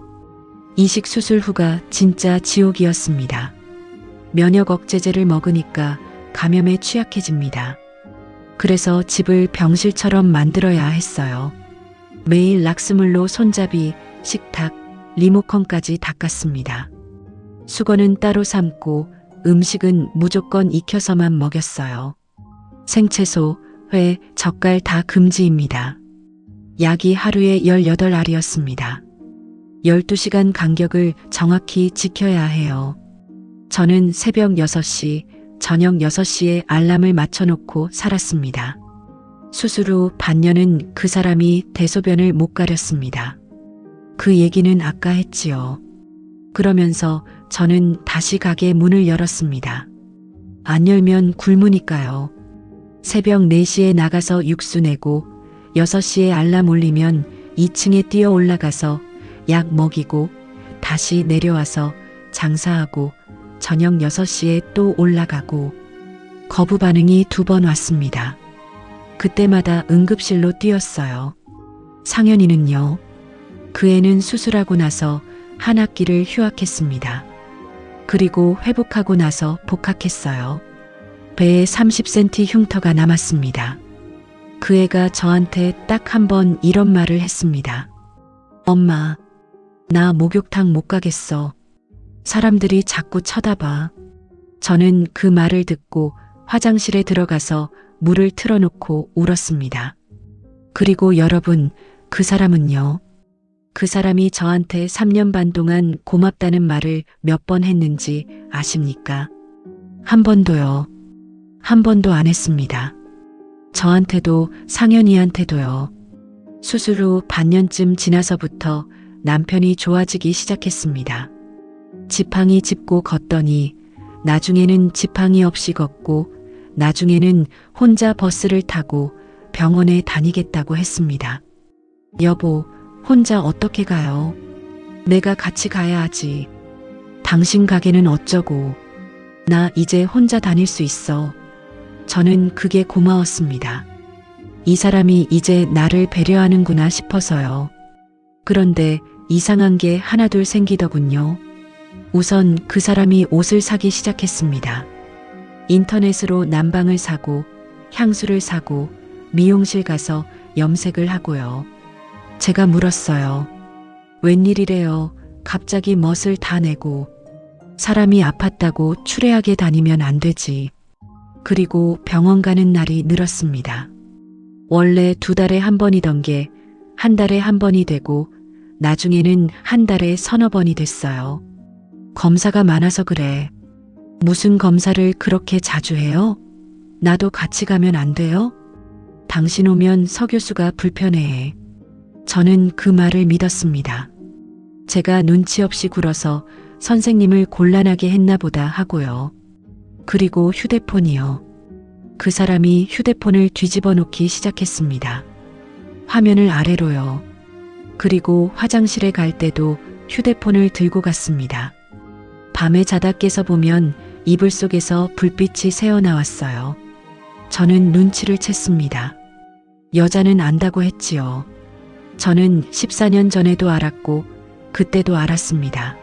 이식 수술 후가 진짜 지옥이었습니다. 면역 억제제를 먹으니까 감염에 취약해집니다. 그래서 집을 병실처럼 만들어야 했어요. 매일 락스물로 손잡이, 식탁, 리모컨까지 닦았습니다. 수건은 따로 삶고 음식은 무조건 익혀서만 먹였어요. 생채소, 회, 젓갈 다 금지입니다. 약이 하루에 18알이었습니다. 12시간 간격을 정확히 지켜야 해요. 저는 새벽 6시, 저녁 6시에 알람을 맞춰놓고 살았습니다. 수술 후 반년은 그 사람이 대소변을 못 가렸습니다. 그 얘기는 아까 했지요. 그러면서 저는 다시 가게 문을 열었습니다. 안 열면 굶으니까요. 새벽 4시에 나가서 육수 내고 6시에 알람 울리면 2층에 뛰어 올라가서 약 먹이고 다시 내려와서 장사하고 저녁 6시에 또 올라가고 거부 반응이 2번 왔습니다. 그때마다 응급실로 뛰었어요. 상현이는요. 그 애는 수술하고 나서 한 학기를 휴학했습니다. 그리고 회복하고 나서 복학했어요. 배에 30cm 흉터가 남았습니다. 그 애가 저한테 딱 한 번 이런 말을 했습니다. 엄마, 나 목욕탕 못 가겠어. 사람들이 자꾸 쳐다봐. 저는 그 말을 듣고 화장실에 들어가서 물을 틀어놓고 울었습니다. 그리고 여러분, 그 사람은요. 그 사람이 저한테 3년 반 동안 고맙다는 말을 몇 번 했는지 아십니까? 한 번도요. 한 번도 안 했습니다. 저한테도 상현이한테도요. 수술 후 반년쯤 지나서부터 남편이 좋아지기 시작했습니다. 지팡이 짚고 걷더니 나중에는 지팡이 없이 걷고 나중에는 혼자 버스를 타고 병원에 다니겠다고 했습니다. 여보, 혼자 어떻게 가요? 내가 같이 가야 하지. 당신 가게는 어쩌고. 나 이제 혼자 다닐 수 있어. 저는 그게 고마웠습니다. 이 사람이 이제 나를 배려하는구나 싶어서요. 그런데 이상한 게 하나둘 생기더군요. 우선 그 사람이 옷을 사기 시작했습니다. 인터넷으로 난방을 사고, 향수를 사고, 미용실 가서 염색을 하고요. 제가 물었어요. 웬일이래요. 갑자기 멋을 다 내고. 사람이 아팠다고 추레하게 다니면 안 되지. 그리고 병원 가는 날이 늘었습니다. 원래 2달에 한 번이던 게 1달에 한 번이 되고 나중에는 1달에 3-4번이 됐어요. 검사가 많아서 그래. 무슨 검사를 그렇게 자주 해요? 나도 같이 가면 안 돼요? 당신 오면 서 교수가 불편해해. 저는 그 말을 믿었습니다. 제가 눈치 없이 굴어서 선생님을 곤란하게 했나 보다 하고요. 그리고 휴대폰이요. 그 사람이 휴대폰을 뒤집어 놓기 시작했습니다. 화면을 아래로요. 그리고 화장실에 갈 때도 휴대폰을 들고 갔습니다. 밤에 자다 깨서 보면 이불 속에서 불빛이 새어나왔어요. 저는 눈치를 챘습니다. 여자는 안다고 했지요. 저는 14년 전에도 알았고 그때도 알았습니다.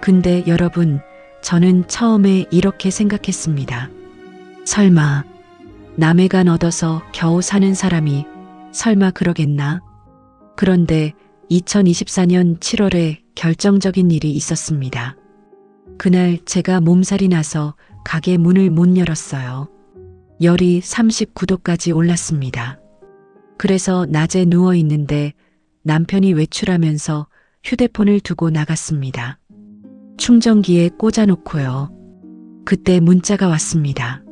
근데 여러분, 저는 처음에 이렇게 생각했습니다. 설마 남의 간 얻어서 겨우 사는 사람이 설마 그러겠나? 그런데 2024년 7월에 결정적인 일이 있었습니다. 그날 제가 몸살이 나서 가게 문을 못 열었어요. 열이 39도까지 올랐습니다. 그래서 낮에 누워 있는데 남편이 외출하면서 휴대폰을 두고 나갔습니다. 충전기에 꽂아놓고요. 그때 문자가 왔습니다.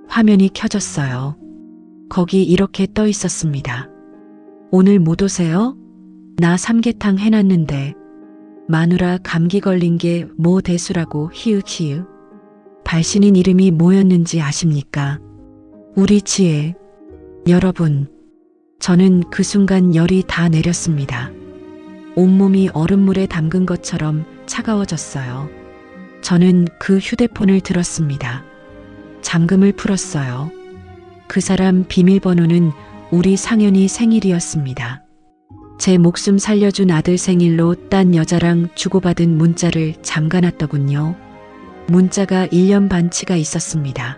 화면이 켜졌어요. 거기 이렇게 떠 있었습니다. 오늘 못 오세요? 나 삼계탕 해놨는데. 마누라 감기 걸린 게 뭐 대수라고 히읗히읗. 발신인 이름이 뭐였는지 아십니까? 우리 지혜. 여러분, 저는 그 순간 열이 다 내렸습니다. 온몸이 얼음물에 담근 것처럼 차가워졌어요. 저는 그 휴대폰을 들었습니다. 잠금을 풀었어요. 그 사람 비밀번호는 우리 상현이 생일이었습니다. 제 목숨 살려준 아들 생일로 딴 여자랑 주고받은 문자를 잠가놨더군요. 문자가 1년 반치가 있었습니다.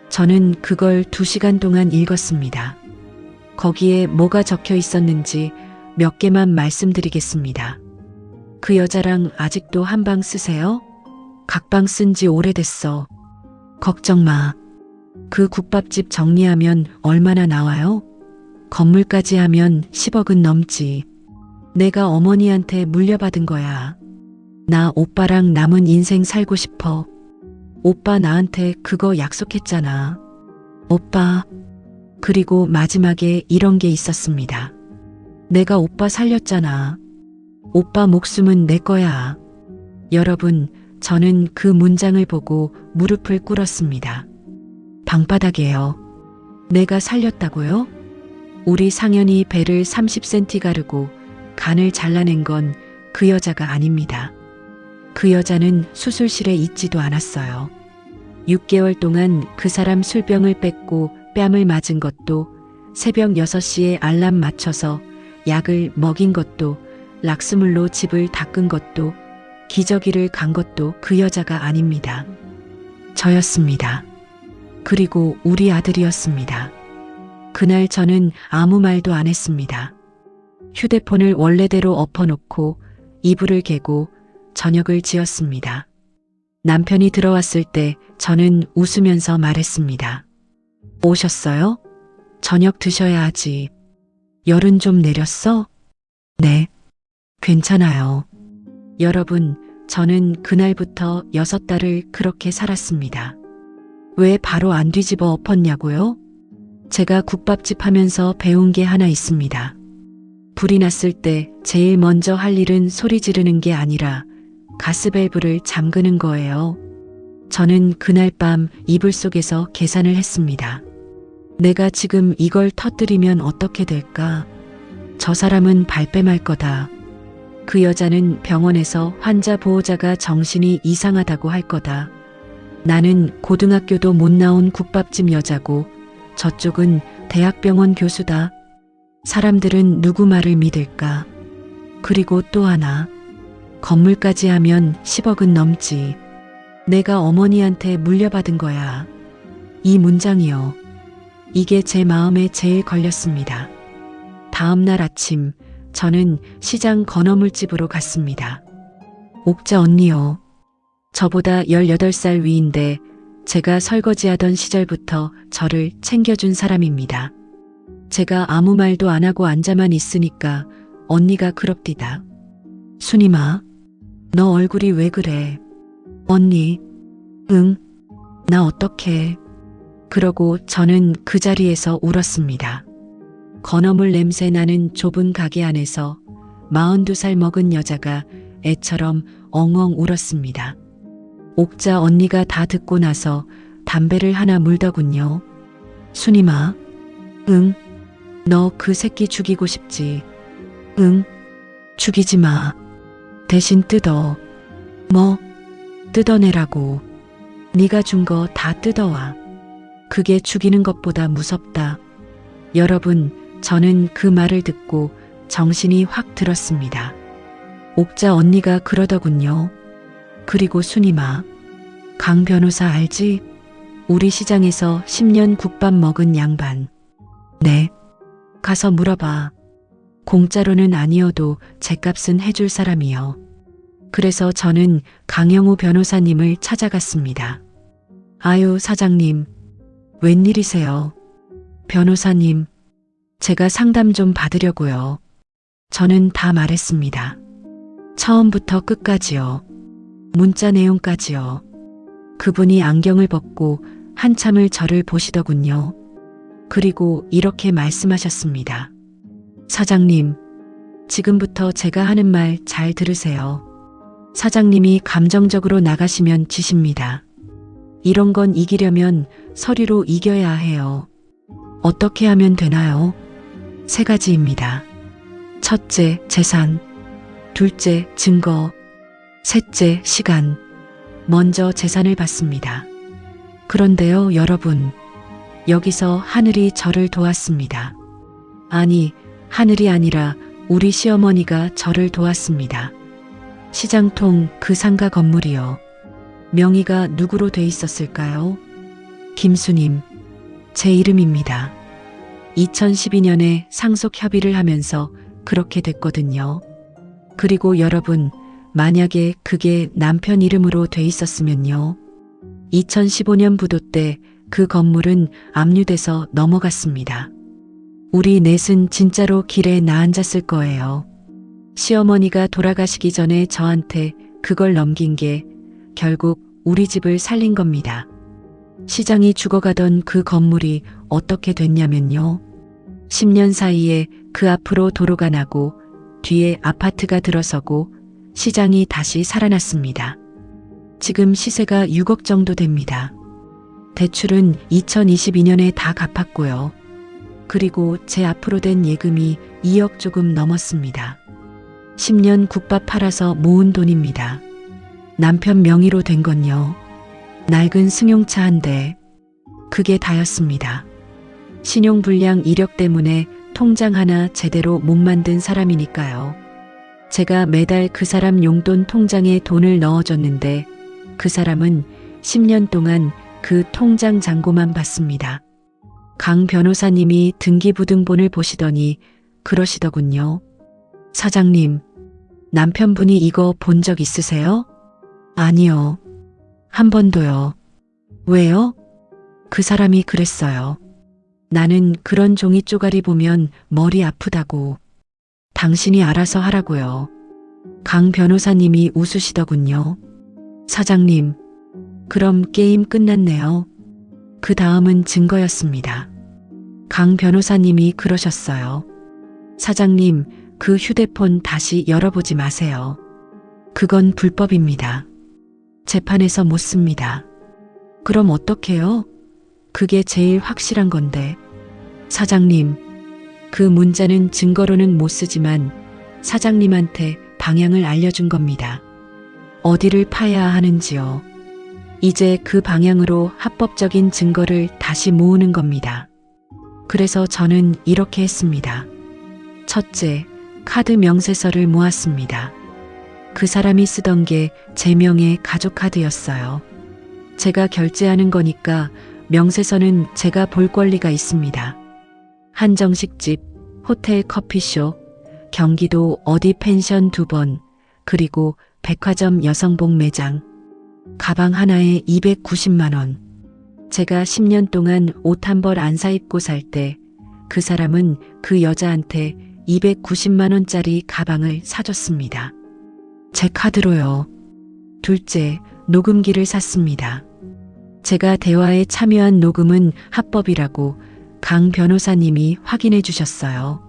저는 그걸 2시간 동안 읽었습니다. 거기에 뭐가 적혀 있었는지 몇 개만 말씀드리겠습니다. 그 여자랑 아직도 한방 쓰세요? 각방 쓴 지 오래됐어. 걱정 마. 그 국밥집 정리하면 얼마나 나와요? 건물까지 하면 10억은 넘지. 내가 어머니한테 물려받은 거야. 나 오빠랑 남은 인생 살고 싶어. 오빠 나한테 그거 약속했잖아. 오빠. 그리고 마지막에 이런 게 있었습니다. 내가 오빠 살렸잖아. 오빠 목숨은 내 거야. 여러분, 저는 그 문장을 보고 무릎을 꿇었습니다. 방바닥에요. 내가 살렸다고요? 우리 상현이 배를 30cm 가르고 간을 잘라낸 건 그 여자가 아닙니다. 그 여자는 수술실에 있지도 않았어요. 6개월 동안 그 사람 술병을 뺏고 뺨을 맞은 것도, 새벽 6시에 알람 맞춰서 약을 먹인 것도, 락스물로 집을 닦은 것도, 기저귀를 간 것도 그 여자가 아닙니다. 저였습니다. 그리고 우리 아들이었습니다. 그날 저는 아무 말도 안 했습니다. 휴대폰을 원래대로 엎어놓고 이불을 개고 저녁을 지었습니다. 남편이 들어왔을 때 저는 웃으면서 말했습니다. 오셨어요? 저녁 드셔야 하지. 열은 좀 내렸어? 네. 괜찮아요. 여러분, 저는 그날부터 6달을 그렇게 살았습니다. 왜 바로 안 뒤집어 엎었냐고요? 제가 국밥집 하면서 배운 게 하나 있습니다. 불이 났을 때 제일 먼저 할 일은 소리 지르는 게 아니라 가스밸브를 잠그는 거예요. 저는 그날 밤 이불 속에서 계산을 했습니다. 내가 지금 이걸 터뜨리면 어떻게 될까? 저 사람은 발뺌할 거다. 그 여자는 병원에서 환자 보호자가 정신이 이상하다고 할 거다. 나는 고등학교도 못 나온 국밥집 여자고 저쪽은 대학병원 교수다. 사람들은 누구 말을 믿을까? 그리고 또 하나. 건물까지 하면 10억은 넘지. 내가 어머니한테 물려받은 거야. 이 문장이요. 이게 제 마음에 제일 걸렸습니다. 다음 날 아침 저는 시장 건어물집으로 갔습니다. 옥자 언니요. 저보다 18살 위인데 제가 설거지하던 시절부터 저를 챙겨준 사람입니다. 제가 아무 말도 안 하고 앉아만 있으니까 언니가 그럽디다. 순임아, 너 얼굴이 왜 그래? 언니, 응, 나 어떡해. 그러고 저는 그 자리에서 울었습니다. 건어물 냄새 나는 좁은 가게 안에서 42살 먹은 여자가 애처럼 엉엉 울었습니다. 옥자 언니가 다 듣고 나서 담배를 하나 물더군요. 순임아, 응, 너 그 새끼 죽이고 싶지. 응, 죽이지 마. 대신 뜯어. 뭐? 뜯어내라고. 네가 준 거 다 뜯어와. 그게 죽이는 것보다 무섭다. 여러분, 저는 그 말을 듣고 정신이 확 들었습니다. 옥자 언니가 그러더군요. 그리고 순임아, 강 변호사 알지? 우리 시장에서 10년 국밥 먹은 양반. 네. 가서 물어봐. 공짜로는 아니어도 제값은 해줄 사람이요. 그래서 저는 강영우 변호사님을 찾아갔습니다. 아유, 사장님. 웬일이세요? 변호사님, 제가 상담 좀 받으려고요. 저는 다 말했습니다. 처음부터 끝까지요. 문자 내용까지요. 그분이 안경을 벗고 한참을 저를 보시더군요. 그리고 이렇게 말씀하셨습니다. 사장님, 지금부터 제가 하는 말 잘 들으세요. 사장님이 감정적으로 나가시면 지십니다. 이런 건 이기려면 서류로 이겨야 해요. 어떻게 하면 되나요? 3가지입니다. 첫째, 재산. 둘째, 증거. 셋째, 시간. 먼저 재산을 받습니다. 그런데요, 여러분. 여기서 하늘이 저를 도왔습니다. 아니, 하늘이 아니라 우리 시어머니가 저를 도왔습니다. 시장통 그 상가 건물이요. 명의가 누구로 돼 있었을까요? 김수님, 제 이름입니다. 2012년에 상속 협의를 하면서 그렇게 됐거든요. 그리고 여러분, 만약에 그게 남편 이름으로 돼 있었으면요. 2015년 부도 때 그 건물은 압류돼서 넘어갔습니다. 우리 넷은 진짜로 길에 나앉았을 거예요. 시어머니가 돌아가시기 전에 저한테 그걸 넘긴 게 결국 우리 집을 살린 겁니다. 시장이 죽어가던 그 건물이 어떻게 됐냐면요. 10년 사이에 그 앞으로 도로가 나고 뒤에 아파트가 들어서고 시장이 다시 살아났습니다. 지금 시세가 6억 정도 됩니다. 대출은 2022년에 다 갚았고요. 그리고 제 앞으로 된 예금이 2억 조금 넘었습니다. 10년 국밥 팔아서 모은 돈입니다. 남편 명의로 된 건요. 낡은 승용차 한 대. 그게 다였습니다. 신용불량 이력 때문에 통장 하나 제대로 못 만든 사람이니까요. 제가 매달 그 사람 용돈 통장에 돈을 넣어줬는데 그 사람은 10년 동안 그 통장 잔고만 봤습니다. 강 변호사님이 등기부등본을 보시더니 그러시더군요. 사장님, 남편분이 이거 본 적 있으세요? 아니요. 한 번도요. 왜요? 그 사람이 그랬어요. 나는 그런 종이 쪼가리 보면 머리 아프다고. 당신이 알아서 하라고요. 강 변호사님이 웃으시더군요. 사장님, 그럼 게임 끝났네요. 그 다음은 증거였습니다. 강 변호사님이 그러셨어요. 사장님, 그 휴대폰 다시 열어보지 마세요. 그건 불법입니다. 재판에서 못 씁니다. 그럼 어떡해요? 그게 제일 확실한 건데. 사장님, 그 문자는 증거로는 못 쓰지만 사장님한테 방향을 알려준 겁니다. 어디를 파야 하는지요. 이제 그 방향으로 합법적인 증거를 다시 모으는 겁니다. 그래서 저는 이렇게 했습니다. 첫째, 카드 명세서를 모았습니다. 그 사람이 쓰던 게 제 명의 가족 카드였어요. 제가 결제하는 거니까 명세서는 제가 볼 권리가 있습니다. 한정식집, 호텔 커피숍, 경기도 어디 펜션 2번, 그리고 백화점 여성복 매장, 가방 하나에 290만 원. 제가 10년 동안 옷 한 벌 안 사입고 살 때 그 사람은 그 여자한테 290만 원짜리 가방을 사줬습니다. 제 카드로요. 둘째, 녹음기를 샀습니다. 제가 대화에 참여한 녹음은 합법이라고 강 변호사님이 확인해 주셨어요.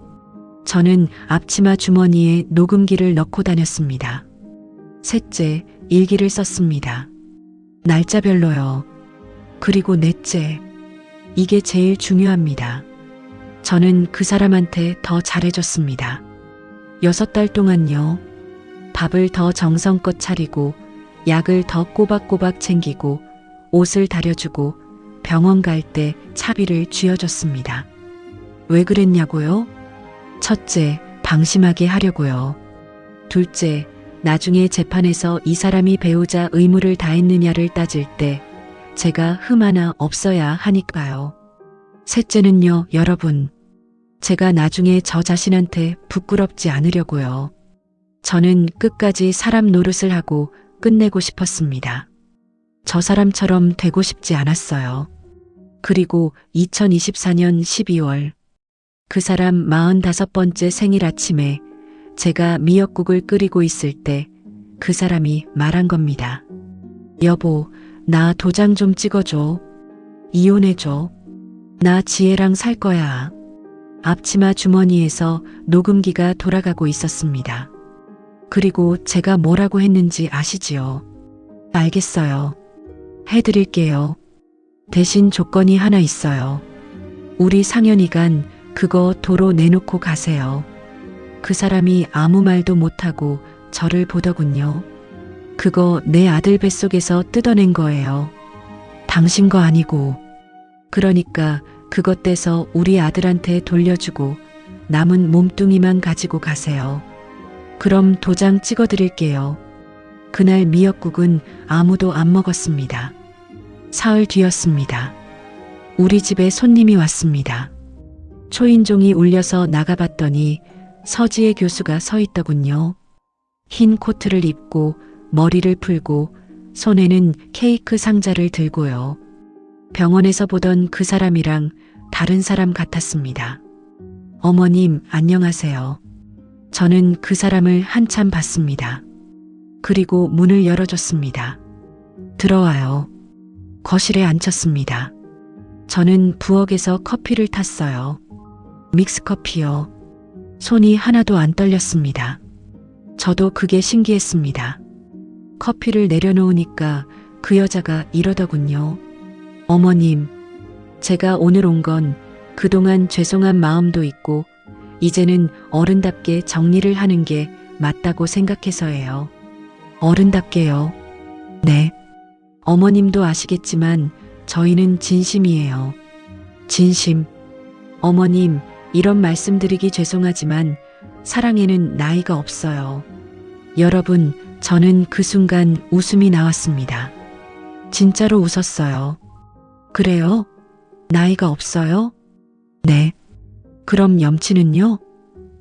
저는 앞치마 주머니에 녹음기를 넣고 다녔습니다. 셋째, 일기를 썼습니다. 날짜별로요. 그리고 넷째, 이게 제일 중요합니다. 저는 그 사람한테 더 잘해줬습니다. 6달 동안요. 밥을 더 정성껏 차리고 약을 더 꼬박꼬박 챙기고 옷을 다려주고 병원 갈 때 차비를 쥐어줬습니다. 왜 그랬냐고요? 첫째, 방심하게 하려고요. 둘째, 나중에 재판에서 이 사람이 배우자 의무를 다했느냐를 따질 때 제가 흠 하나 없어야 하니까요. 셋째는요, 여러분. 제가 나중에 저 자신한테 부끄럽지 않으려고요. 저는 끝까지 사람 노릇을 하고 끝내고 싶었습니다. 저 사람처럼 되고 싶지 않았어요. 그리고 2024년 12월 그 사람 45번째 생일 아침에 제가 미역국을 끓이고 있을 때 그 사람이 말한 겁니다. 여보, 나 도장 좀 찍어줘. 이혼해줘. 나 지혜랑 살 거야. 앞치마 주머니에서 녹음기가 돌아가고 있었습니다. 그리고 제가 뭐라고 했는지 아시지요? 알겠어요. 해드릴게요. 대신 조건이 하나 있어요. 우리 상현이간 그거 도로 내놓고 가세요. 그 사람이 아무 말도 못하고 저를 보더군요. 그거 내 아들 뱃속에서 뜯어낸 거예요. 당신 거 아니고. 그러니까 그것 떼서 우리 아들한테 돌려주고 남은 몸뚱이만 가지고 가세요. 그럼 도장 찍어드릴게요. 그날 미역국은 아무도 안 먹었습니다. 사흘 뒤였습니다. 우리 집에 손님이 왔습니다. 초인종이 울려서 나가봤더니 서지혜 교수가 서 있더군요. 흰 코트를 입고 머리를 풀고 손에는 케이크 상자를 들고요. 병원에서 보던 그 사람이랑 다른 사람 같았습니다. 어머님, 안녕하세요. 저는 그 사람을 한참 봤습니다. 그리고 문을 열어줬습니다. 들어와요. 거실에 앉혔습니다. 저는 부엌에서 커피를 탔어요. 믹스커피요. 손이 하나도 안 떨렸습니다. 저도 그게 신기했습니다. 커피를 내려놓으니까 그 여자가 이러더군요. 어머님, 제가 오늘 온 건 그동안 죄송한 마음도 있고 이제는 어른답게 정리를 하는 게 맞다고 생각해서예요. 어른답게요? 네. 어머님도 아시겠지만 저희는 진심이에요. 진심. 어머님, 이런 말씀드리기 죄송하지만 사랑에는 나이가 없어요. 여러분, 저는 그 순간 웃음이 나왔습니다. 진짜로 웃었어요. 그래요? 나이가 없어요? 네. 그럼 염치는요?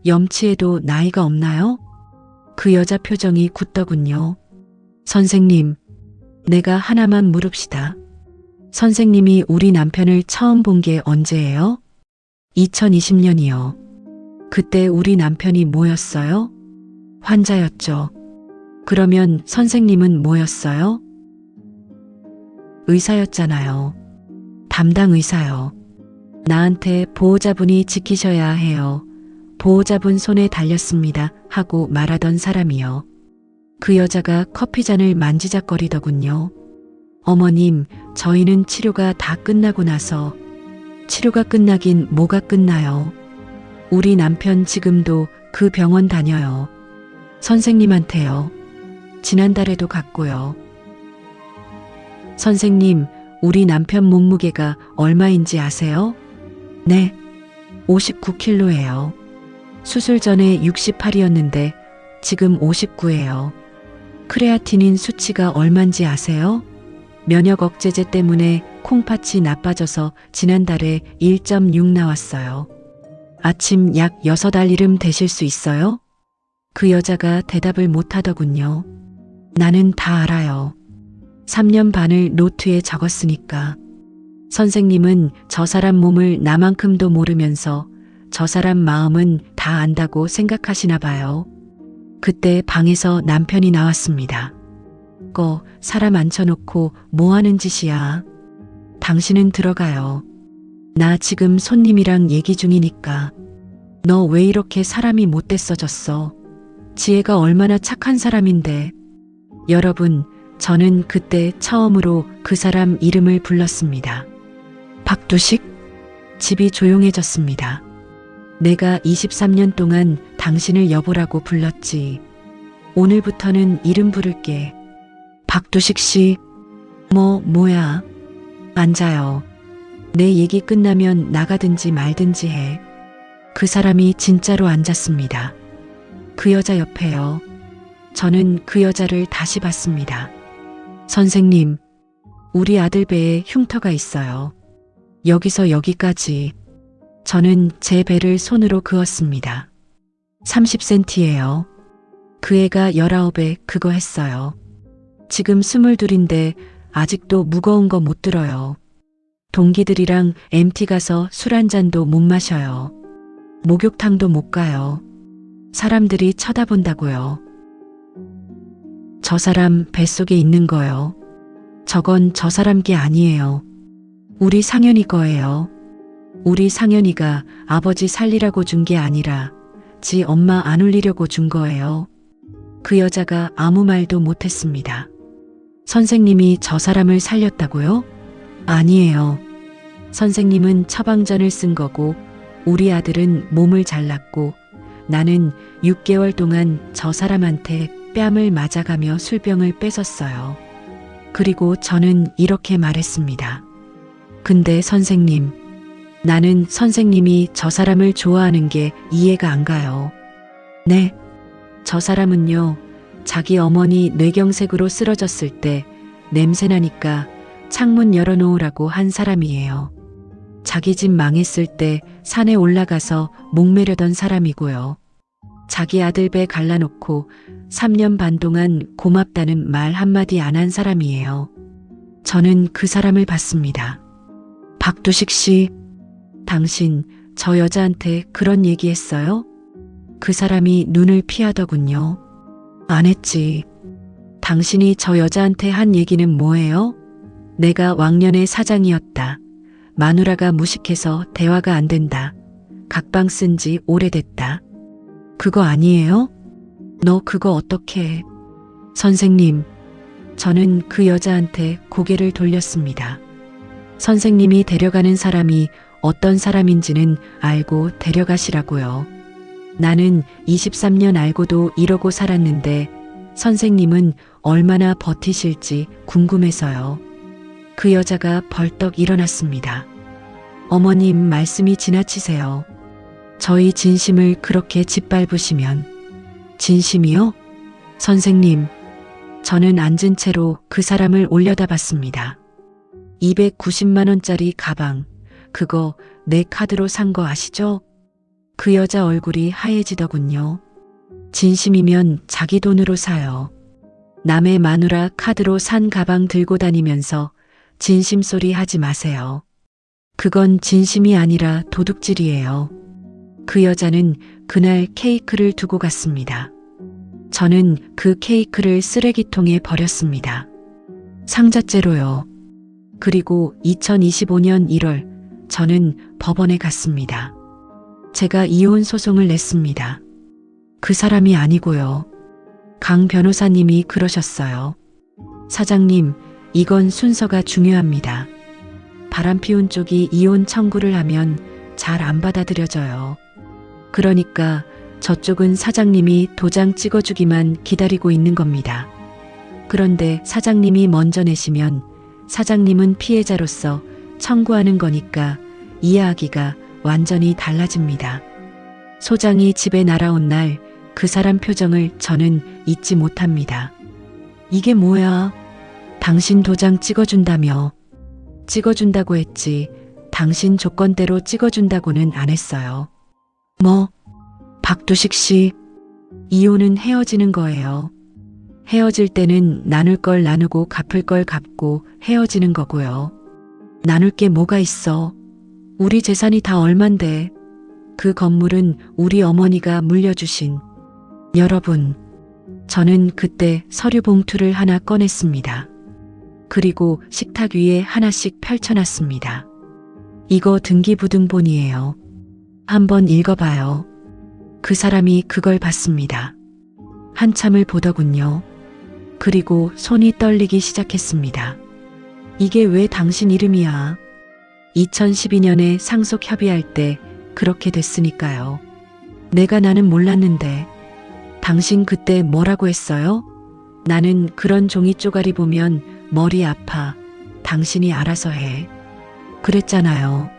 염치에도 나이가 없나요? 그 여자 표정이 굳더군요. 선생님, 내가 하나만 물읍시다. 선생님이 우리 남편을 처음 본 게 언제예요? 2020년이요. 그때 우리 남편이 뭐였어요? 환자였죠. 그러면 선생님은 뭐였어요? 의사였잖아요. 담당 의사요. 나한테 보호자분이 지키셔야 해요. 보호자분 손에 달렸습니다. 하고 말하던 사람이요. 그 여자가 커피잔을 만지작거리더군요. 어머님, 저희는 치료가 다 끝나고 나서 치료가 끝나긴 뭐가 끝나요? 우리 남편 지금도 그 병원 다녀요. 선생님한테요. 지난달에도 갔고요. 선생님, 우리 남편 몸무게가 얼마인지 아세요? 네, 59kg예요. 수술 전에 68이었는데 지금 59예요. 크레아티닌 수치가 얼만지 아세요? 면역 억제제 때문에 콩팥이 나빠져서 지난달에 1.6 나왔어요. 아침 약 6알 이름 되실 수 있어요? 그 여자가 대답을 못 하더군요. 나는 다 알아요. 3년 반을 노트에 적었으니까. 선생님은 저 사람 몸을 나만큼도 모르면서 저 사람 마음은 다 안다고 생각하시나 봐요. 그때 방에서 남편이 나왔습니다. 사람 앉혀놓고 뭐 하는 짓이야? 당신은 들어가요. 나 지금 손님이랑 얘기 중이니까. 너 왜 이렇게 사람이 못됐어졌어? 지혜가 얼마나 착한 사람인데. 여러분, 저는 그때 처음으로 그 사람 이름을 불렀습니다. 박두식? 집이 조용해졌습니다. 내가 23년 동안 당신을 여보라고 불렀지. 오늘부터는 이름 부를게. 박두식 씨. 뭐야. 앉아요. 내 얘기 끝나면 나가든지 말든지 해. 그 사람이 진짜로 앉았습니다. 그 여자 옆에요. 저는 그 여자를 다시 봤습니다. 선생님, 우리 아들 배에 흉터가 있어요. 여기서 여기까지. 저는 제 배를 손으로 그었습니다. 30cm예요. 그 애가 19에 그거 했어요. 지금 22인데 아직도 무거운 거 못 들어요. 동기들이랑 MT 가서 술 한 잔도 못 마셔요. 목욕탕도 못 가요. 사람들이 쳐다본다고요. 저 사람 뱃속에 있는 거요. 저건 저 사람 게 아니에요. 우리 상현이 거예요. 우리 상현이가 아버지 살리라고 준 게 아니라 지 엄마 안 울리려고 준 거예요. 그 여자가 아무 말도 못했습니다. 선생님이 저 사람을 살렸다고요? 아니에요. 선생님은 처방전을 쓴 거고 우리 아들은 몸을 잘랐고 나는 6개월 동안 저 사람한테 뺨을 맞아가며 술병을 뺏었어요. 그리고 저는 이렇게 말했습니다. 근데 선생님, 나는 선생님이 저 사람을 좋아하는 게 이해가 안 가요. 네, 저 사람은요, 자기 어머니 뇌경색으로 쓰러졌을 때 냄새나니까 창문 열어놓으라고 한 사람이에요. 자기 집 망했을 때 산에 올라가서 목매려던 사람이고요. 자기 아들 배 갈라놓고 3년 반 동안 고맙다는 말 한마디 안 한 사람이에요. 저는 그 사람을 봤습니다. 박두식 씨, 당신 저 여자한테 그런 얘기 했어요? 그 사람이 눈을 피하더군요. 안 했지. 당신이 저 여자한테 한 얘기는 뭐예요? 내가 왕년의 사장이었다. 마누라가 무식해서 대화가 안 된다. 각방 쓴 지 오래됐다. 그거 아니에요? 너 그거 어떻게 해? 선생님, 저는 그 여자한테 고개를 돌렸습니다. 선생님이 데려가는 사람이 어떤 사람인지는 알고 데려가시라고요. 나는 23년 알고도 이러고 살았는데 선생님은 얼마나 버티실지 궁금해서요. 그 여자가 벌떡 일어났습니다. 어머님 말씀이 지나치세요. 저희 진심을 그렇게 짓밟으시면. 진심이요? 선생님, 저는 앉은 채로 그 사람을 올려다봤습니다. 290만 원짜리 가방, 그거 내 카드로 산 거 아시죠? 그 여자 얼굴이 하얘지더군요. 진심이면 자기 돈으로 사요. 남의 마누라 카드로 산 가방 들고 다니면서 진심 소리 하지 마세요. 그건 진심이 아니라 도둑질이에요. 그 여자는 그날 케이크를 두고 갔습니다. 저는 그 케이크를 쓰레기통에 버렸습니다. 상자째로요. 그리고 2025년 1월 저는 법원에 갔습니다. 제가 이혼 소송을 냈습니다. 그 사람이 아니고요. 강 변호사님이 그러셨어요. 사장님, 이건 순서가 중요합니다. 바람 피운 쪽이 이혼 청구를 하면 잘 안 받아들여져요. 그러니까 저쪽은 사장님이 도장 찍어주기만 기다리고 있는 겁니다. 그런데 사장님이 먼저 내시면 사장님은 피해자로서 청구하는 거니까 이야기가 완전히 달라집니다. 소장이 집에 날아온 날 그 사람 표정을 저는 잊지 못합니다. 이게 뭐야? 당신 도장 찍어준다며. 찍어준다고 했지 당신 조건대로 찍어준다고는 안 했어요. 뭐? 박두식 씨, 이혼은 헤어지는 거예요. 헤어질 때는 나눌 걸 나누고 갚을 걸 갚고 헤어지는 거고요. 나눌 게 뭐가 있어? 우리 재산이 다 얼만데. 그 건물은 우리 어머니가 물려주신. 여러분, 저는 그때 서류 봉투를 하나 꺼냈습니다. 그리고 식탁 위에 하나씩 펼쳐놨습니다. 이거 등기부등본이에요. 한번 읽어봐요. 그 사람이 그걸 봤습니다. 한참을 보더군요. 그리고 손이 떨리기 시작했습니다. 이게 왜 당신 이름이야? 2012년에 상속 협의할 때 그렇게 됐으니까요. 나는 몰랐는데. 당신 그때 뭐라고 했어요? 나는 그런 종이 쪼가리 보면 머리 아파. 당신이 알아서 해. 그랬잖아요.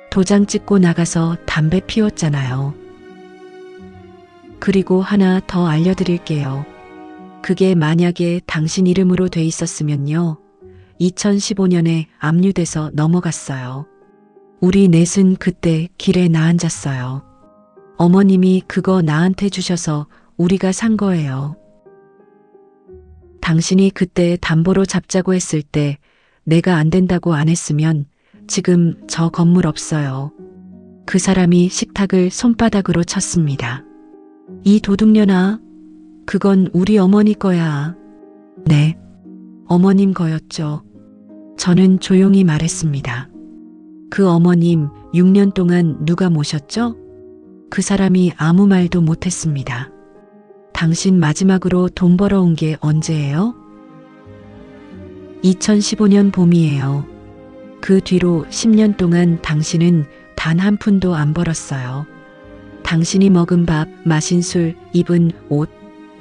도장 찍고 나가서 담배 피웠잖아요. 그리고 하나 더 알려드릴게요. 그게 만약에 당신 이름으로 돼 있었으면요. 2015년에 압류돼서 넘어갔어요. 우리 넷은 그때 길에 나앉았어요. 어머님이 그거 나한테 주셔서 우리가 산 거예요. 당신이 그때 담보로 잡자고 했을 때 내가 안 된다고 안 했으면 지금 저 건물 없어요. 그 사람이 식탁을 손바닥으로 쳤습니다. 이 도둑년아, 그건 우리 어머니 거야. 네, 어머님 거였죠. 저는 조용히 말했습니다. 그 어머님 6년 동안 누가 모셨죠? 그 사람이 아무 말도 못했습니다. 당신 마지막으로 돈 벌어온 게 언제예요? 2015년 봄이에요. 그 뒤로 10년 동안 당신은 단 한 푼도 안 벌었어요. 당신이 먹은 밥, 마신 술, 입은 옷,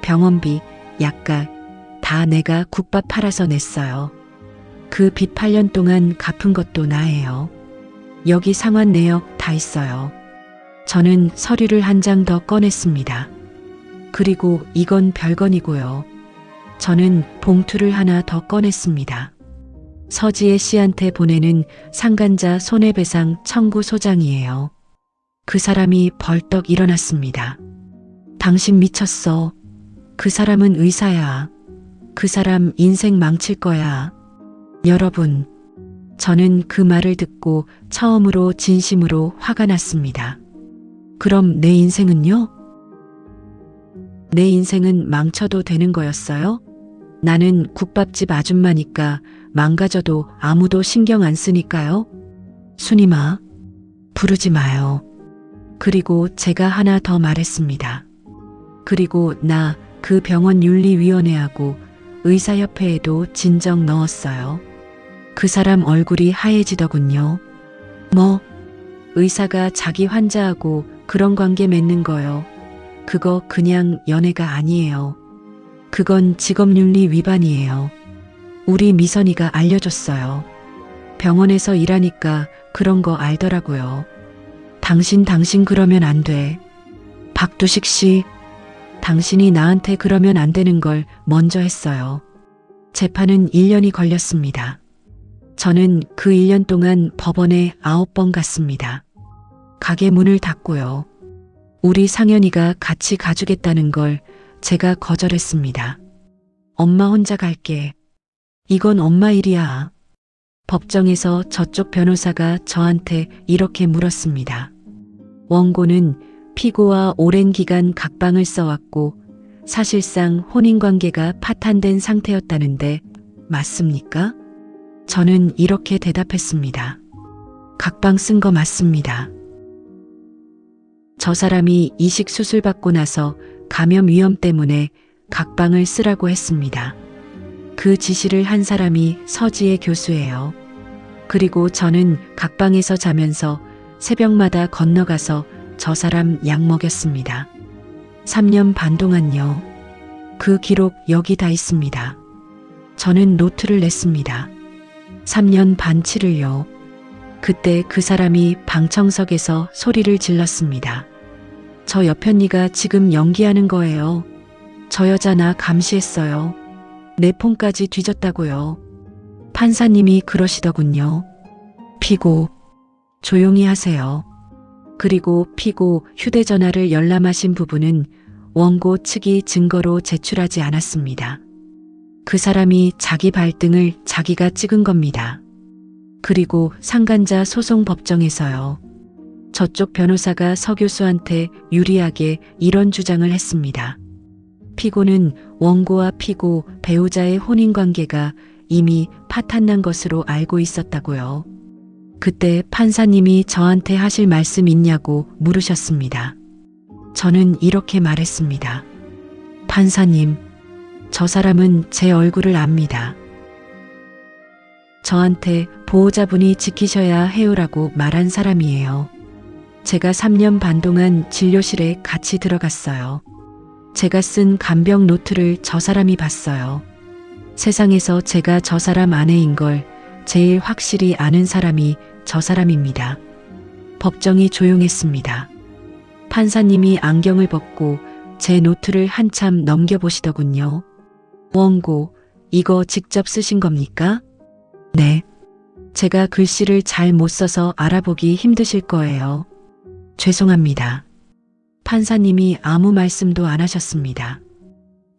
병원비, 약값 다 내가 국밥 팔아서 냈어요. 그 빚 8년 동안 갚은 것도 나예요. 여기 상환 내역 다 있어요. 저는 서류를 한 장 더 꺼냈습니다. 그리고 이건 별건이고요. 저는 봉투를 하나 더 꺼냈습니다. 서지혜 씨한테 보내는 상간자 손해배상 청구 소장이에요. 그 사람이 벌떡 일어났습니다. 당신 미쳤어. 그 사람은 의사야. 그 사람 인생 망칠 거야. 여러분, 저는 그 말을 듣고 처음으로 진심으로 화가 났습니다. 그럼 내 인생은요? 내 인생은 망쳐도 되는 거였어요? 나는 국밥집 아줌마니까 망가져도 아무도 신경 안 쓰니까요. 순이마, 부르지 마요. 그리고 제가 하나 더 말했습니다. 그리고 나 그 병원 윤리위원회하고 의사협회에도 진정 넣었어요. 그 사람 얼굴이 하얘지더군요. 뭐? 의사가 자기 환자하고 그런 관계 맺는 거요. 그거 그냥 연애가 아니에요. 그건 직업윤리 위반이에요. 우리 미선이가 알려줬어요. 병원에서 일하니까 그런 거 알더라고요. 당신 그러면 안 돼. 박두식 씨, 당신이 나한테 그러면 안 되는 걸 먼저 했어요. 재판은 1년이 걸렸습니다. 저는 그 1년 동안 법원에 9번 갔습니다. 가게 문을 닫고요. 우리 상현이가 같이 가주겠다는 걸 제가 거절했습니다. 엄마 혼자 갈게. 이건 엄마 일이야. 법정에서 저쪽 변호사가 저한테 이렇게 물었습니다. 원고는 피고와 오랜 기간 각방을 써왔고 사실상 혼인관계가 파탄된 상태였다는데 맞습니까? 저는 이렇게 대답했습니다. 각방 쓴 거 맞습니다. 저 사람이 이식 수술 받고 나서 감염 위험 때문에 각방을 쓰라고 했습니다. 그 지시를 한 사람이 서지혜 교수예요. 그리고 저는 각방에서 자면서 새벽마다 건너가서 저 사람 약 먹였습니다. 3년 반 동안요. 그 기록 여기 다 있습니다. 저는 노트를 냈습니다. 3년 반치를요. 그때 그 사람이 방청석에서 소리를 질렀습니다. 저 여편이가 지금 연기하는 거예요. 저 여자 나 감시했어요. 내 폰까지 뒤졌다고요. 판사님이 그러시더군요. 피고, 조용히 하세요. 그리고 피고 휴대전화를 열람하신 부분은 원고 측이 증거로 제출하지 않았습니다. 그 사람이 자기 발등을 자기가 찍은 겁니다. 그리고 상간자 소송 법정에서요. 저쪽 변호사가 서 교수한테 유리하게 이런 주장을 했습니다. 피고는 원고와 피고 배우자의 혼인관계가 이미 파탄난 것으로 알고 있었다고요. 그때 판사님이 저한테 하실 말씀 있냐고 물으셨습니다. 저는 이렇게 말했습니다. 판사님, 저 사람은 제 얼굴을 압니다. 저한테 보호자분이 지키셔야 해요라고 말한 사람이에요. 제가 3년 반 동안 진료실에 같이 들어갔어요. 제가 쓴 간병 노트를 저 사람이 봤어요. 세상에서 제가 저 사람 아내인 걸 제일 확실히 아는 사람이 저 사람입니다. 법정이 조용했습니다. 판사님이 안경을 벗고 제 노트를 한참 넘겨보시더군요. 원고, 이거 직접 쓰신 겁니까? 네. 제가 글씨를 잘 못 써서 알아보기 힘드실 거예요. 죄송합니다. 판사님이 아무 말씀도 안 하셨습니다.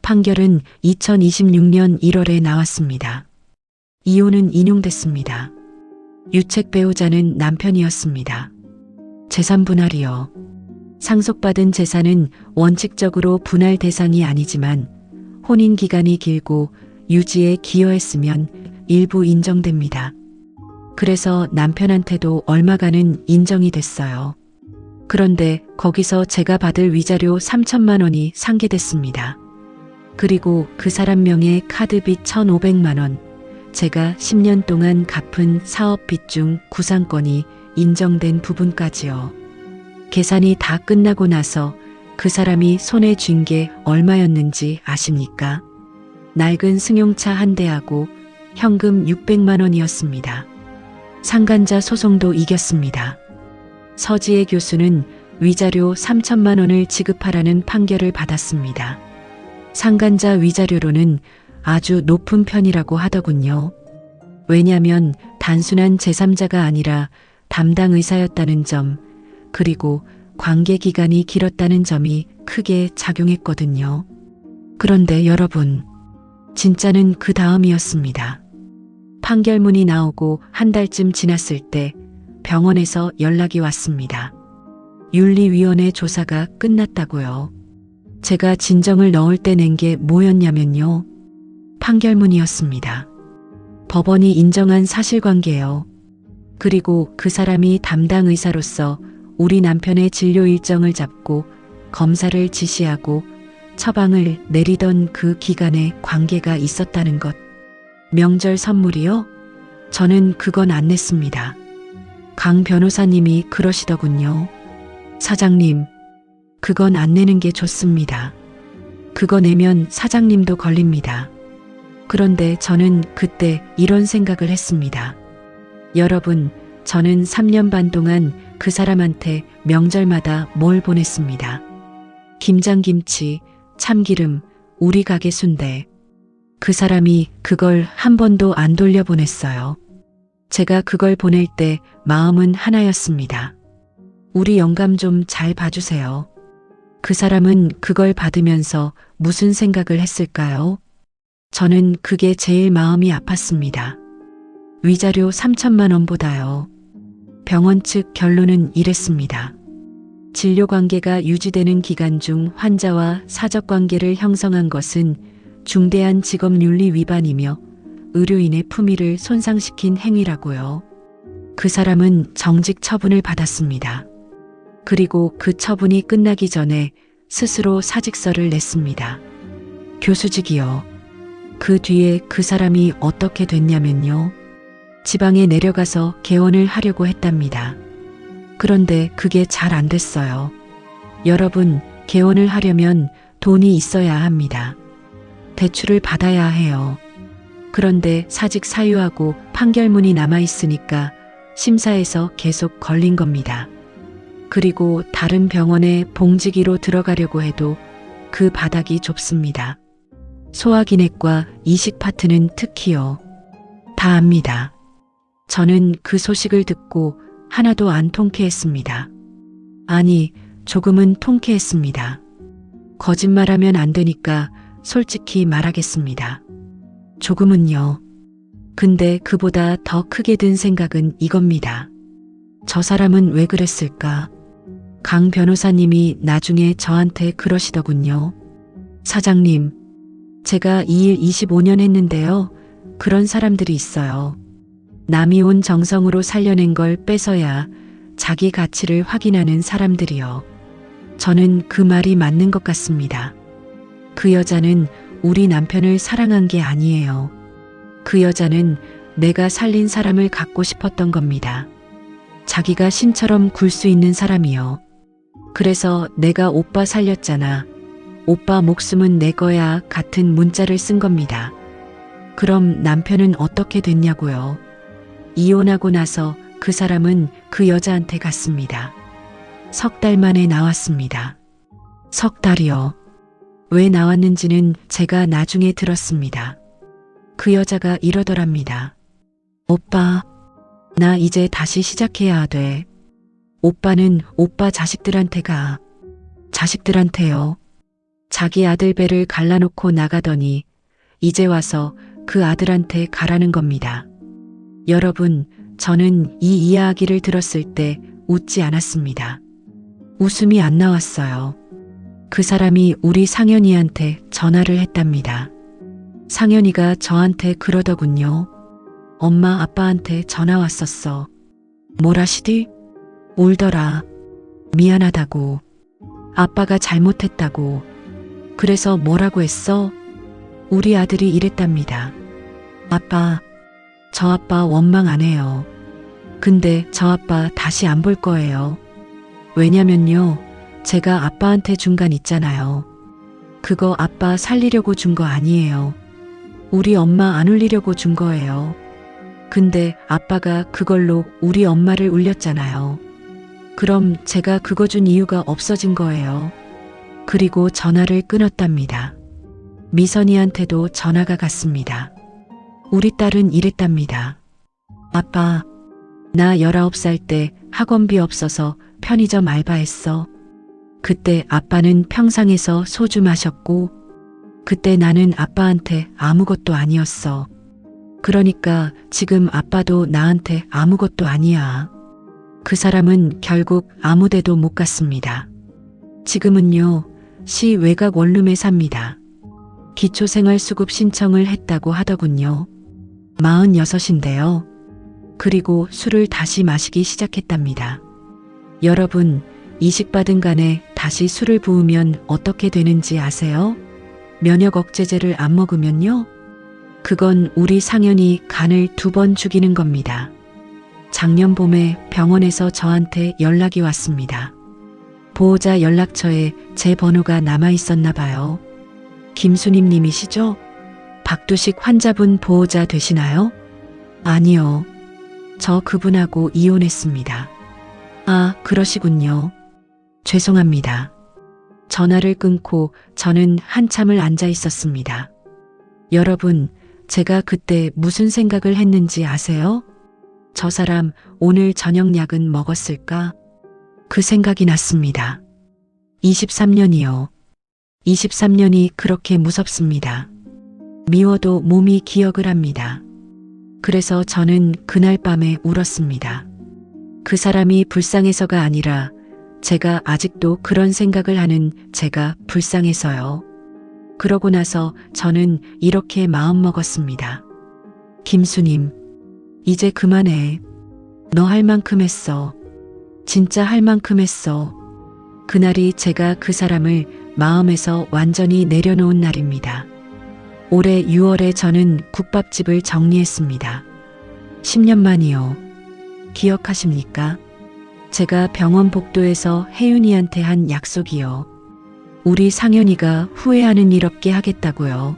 판결은 2026년 1월에 나왔습니다. 이혼은 인용됐습니다. 유책 배우자는 남편이었습니다. 재산 분할이요. 상속받은 재산은 원칙적으로 분할 대상이 아니지만 혼인 기간이 길고 유지에 기여했으면 일부 인정됩니다. 그래서 남편한테도 얼마간은 인정이 됐어요. 그런데 거기서 제가 받을 위자료 3천만 원이 상계됐습니다. 그리고 그 사람 명의 카드빚 1,500만 원, 제가 10년 동안 갚은 사업빚 중 구상권이 인정된 부분까지요. 계산이 다 끝나고 나서 그 사람이 손에 쥔 게 얼마였는지 아십니까? 낡은 승용차 한 대하고 현금 600만 원이었습니다. 상간자 소송도 이겼습니다. 서지혜 교수는 위자료 3천만 원을 지급하라는 판결을 받았습니다. 상간자 위자료로는 아주 높은 편이라고 하더군요. 왜냐면 단순한 제3자가 아니라 담당 의사였다는 점, 그리고 관계 기간이 길었다는 점이 크게 작용했거든요. 그런데 여러분, 진짜는 그 다음이었습니다. 판결문이 나오고 한 달쯤 지났을 때 병원에서 연락이 왔습니다. 윤리위원회 조사가 끝났다고요. 제가 진정을 넣을 때 낸 게 뭐였냐면요. 판결문이었습니다. 법원이 인정한 사실관계요. 그리고 그 사람이 담당 의사로서 우리 남편의 진료 일정을 잡고 검사를 지시하고 처방을 내리던 그 기간에 관계가 있었다는 것. 명절 선물이요? 저는 그건 안 냈습니다. 강 변호사님이 그러시더군요. 사장님, 그건 안 내는 게 좋습니다. 그거 내면 사장님도 걸립니다. 그런데 저는 그때 이런 생각을 했습니다. 여러분, 저는 3년 반 동안 그 사람한테 명절마다 뭘 보냈습니다. 김장김치, 참기름, 우리 가게 순대. 그 사람이 그걸 한 번도 안 돌려보냈어요. 제가 그걸 보낼 때 마음은 하나였습니다. 우리 영감 좀 잘 봐주세요. 그 사람은 그걸 받으면서 무슨 생각을 했을까요? 저는 그게 제일 마음이 아팠습니다. 위자료 3천만 원보다요. 병원 측 결론은 이랬습니다. 진료 관계가 유지되는 기간 중 환자와 사적 관계를 형성한 것은 중대한 직업윤리 위반이며 의료인의 품위를 손상시킨 행위라고요. 그 사람은 정직 처분을 받았습니다. 그리고 그 처분이 끝나기 전에 스스로 사직서를 냈습니다. 교수직이요. 그 뒤에 그 사람이 어떻게 됐냐면요. 지방에 내려가서 개원을 하려고 했답니다. 그런데 그게 잘 안 됐어요. 여러분, 개원을 하려면 돈이 있어야 합니다. 대출을 받아야 해요. 그런데 사직 사유하고 판결문이 남아 있으니까 심사에서 계속 걸린 겁니다. 그리고 다른 병원에 봉지기로 들어가려고 해도 그 바닥이 좁습니다. 소화기내과 이식 파트는 특히요. 다 압니다. 저는 그 소식을 듣고 하나도 안 통쾌했습니다. 아니, 조금은 통쾌했습니다. 거짓말하면 안 되니까 솔직히 말하겠습니다. 조금은요. 근데 그보다 더 크게 든 생각은 이겁니다. 저 사람은 왜 그랬을까? 강 변호사님이 나중에 저한테 그러시더군요. 사장님, 제가 이 일 25년 했는데요. 그런 사람들이 있어요. 남이 온 정성으로 살려낸 걸 뺏어야 자기 가치를 확인하는 사람들이요. 저는 그 말이 맞는 것 같습니다. 그 여자는 우리 남편을 사랑한 게 아니에요. 그 여자는 내가 살린 사람을 갖고 싶었던 겁니다. 자기가 신처럼 굴 수 있는 사람이요. 그래서 내가 오빠 살렸잖아. 오빠 목숨은 내 거야 같은 문자를 쓴 겁니다. 그럼 남편은 어떻게 됐냐고요? 이혼하고 나서 그 사람은 그 여자한테 갔습니다. 석 달 만에 나왔습니다. 석 달이요. 왜 나왔는지는 제가 나중에 들었습니다. 그 여자가 이러더랍니다. 오빠, 나 이제 다시 시작해야 돼. 오빠는 오빠 자식들한테 가. 자식들한테요. 자기 아들 배를 갈라놓고 나가더니 이제 와서 그 아들한테 가라는 겁니다. 여러분, 저는 이 이야기를 들었을 때 웃지 않았습니다. 웃음이 안 나왔어요. 그 사람이 우리 상현이한테 전화를 했답니다. 상현이가 저한테 그러더군요. 엄마 아빠한테 전화 왔었어. 뭐라시디? 울더라. 미안하다고. 아빠가 잘못했다고. 그래서 뭐라고 했어? 우리 아들이 이랬답니다. 아빠, 저 아빠 원망 안 해요. 근데 저 아빠 다시 안 볼 거예요. 왜냐면요, 제가 아빠한테 준 간 있잖아요. 그거 아빠 살리려고 준 거 아니에요. 우리 엄마 안 울리려고 준 거예요. 근데 아빠가 그걸로 우리 엄마를 울렸잖아요. 그럼 제가 그거 준 이유가 없어진 거예요. 그리고 전화를 끊었답니다. 미선이한테도 전화가 갔습니다. 우리 딸은 이랬답니다. 아빠, 나 19살 때 학원비 없어서 편의점 알바했어. 그때 아빠는 평상에서 소주 마셨고, 그때 나는 아빠한테 아무것도 아니었어. 그러니까 지금 아빠도 나한테 아무것도 아니야. 그 사람은 결국 아무 데도 못 갔습니다. 지금은요, 시 외곽 원룸에 삽니다. 기초생활수급 신청을 했다고 하더군요. 46인데요. 그리고 술을 다시 마시기 시작했답니다. 여러분, 이식받은 간에 다시 술을 부으면 어떻게 되는지 아세요? 면역 억제제를 안 먹으면요? 그건 우리 상현이 간을 2번 죽이는 겁니다. 작년 봄에 병원에서 저한테 연락이 왔습니다. 보호자 연락처에 제 번호가 남아 있었나 봐요. 김수님 님이시죠? 박두식 환자분 보호자 되시나요? 아니요. 저 그분하고 이혼했습니다. 아, 그러시군요. 죄송합니다. 전화를 끊고 저는 한참을 앉아 있었습니다. 여러분, 제가 그때 무슨 생각을 했는지 아세요? 저 사람 오늘 저녁 약은 먹었을까? 그 생각이 났습니다. 23년이요. 23년이 그렇게 무섭습니다. 미워도 몸이 기억을 합니다. 그래서 저는 그날 밤에 울었습니다. 그 사람이 불쌍해서가 아니라 제가 아직도 그런 생각을 하는 제가 불쌍해서요. 그러고 나서 저는 이렇게 마음먹었습니다. 김수님, 이제 그만해. 너 할 만큼 했어. 진짜 할 만큼 했어. 그날이 제가 그 사람을 마음에서 완전히 내려놓은 날입니다. 올해 6월에 저는 국밥집을 정리했습니다. 10년 만이요. 기억하십니까? 제가 병원 복도에서 혜윤이한테 한 약속이요. 우리 상현이가 후회하는 일 없게 하겠다고요.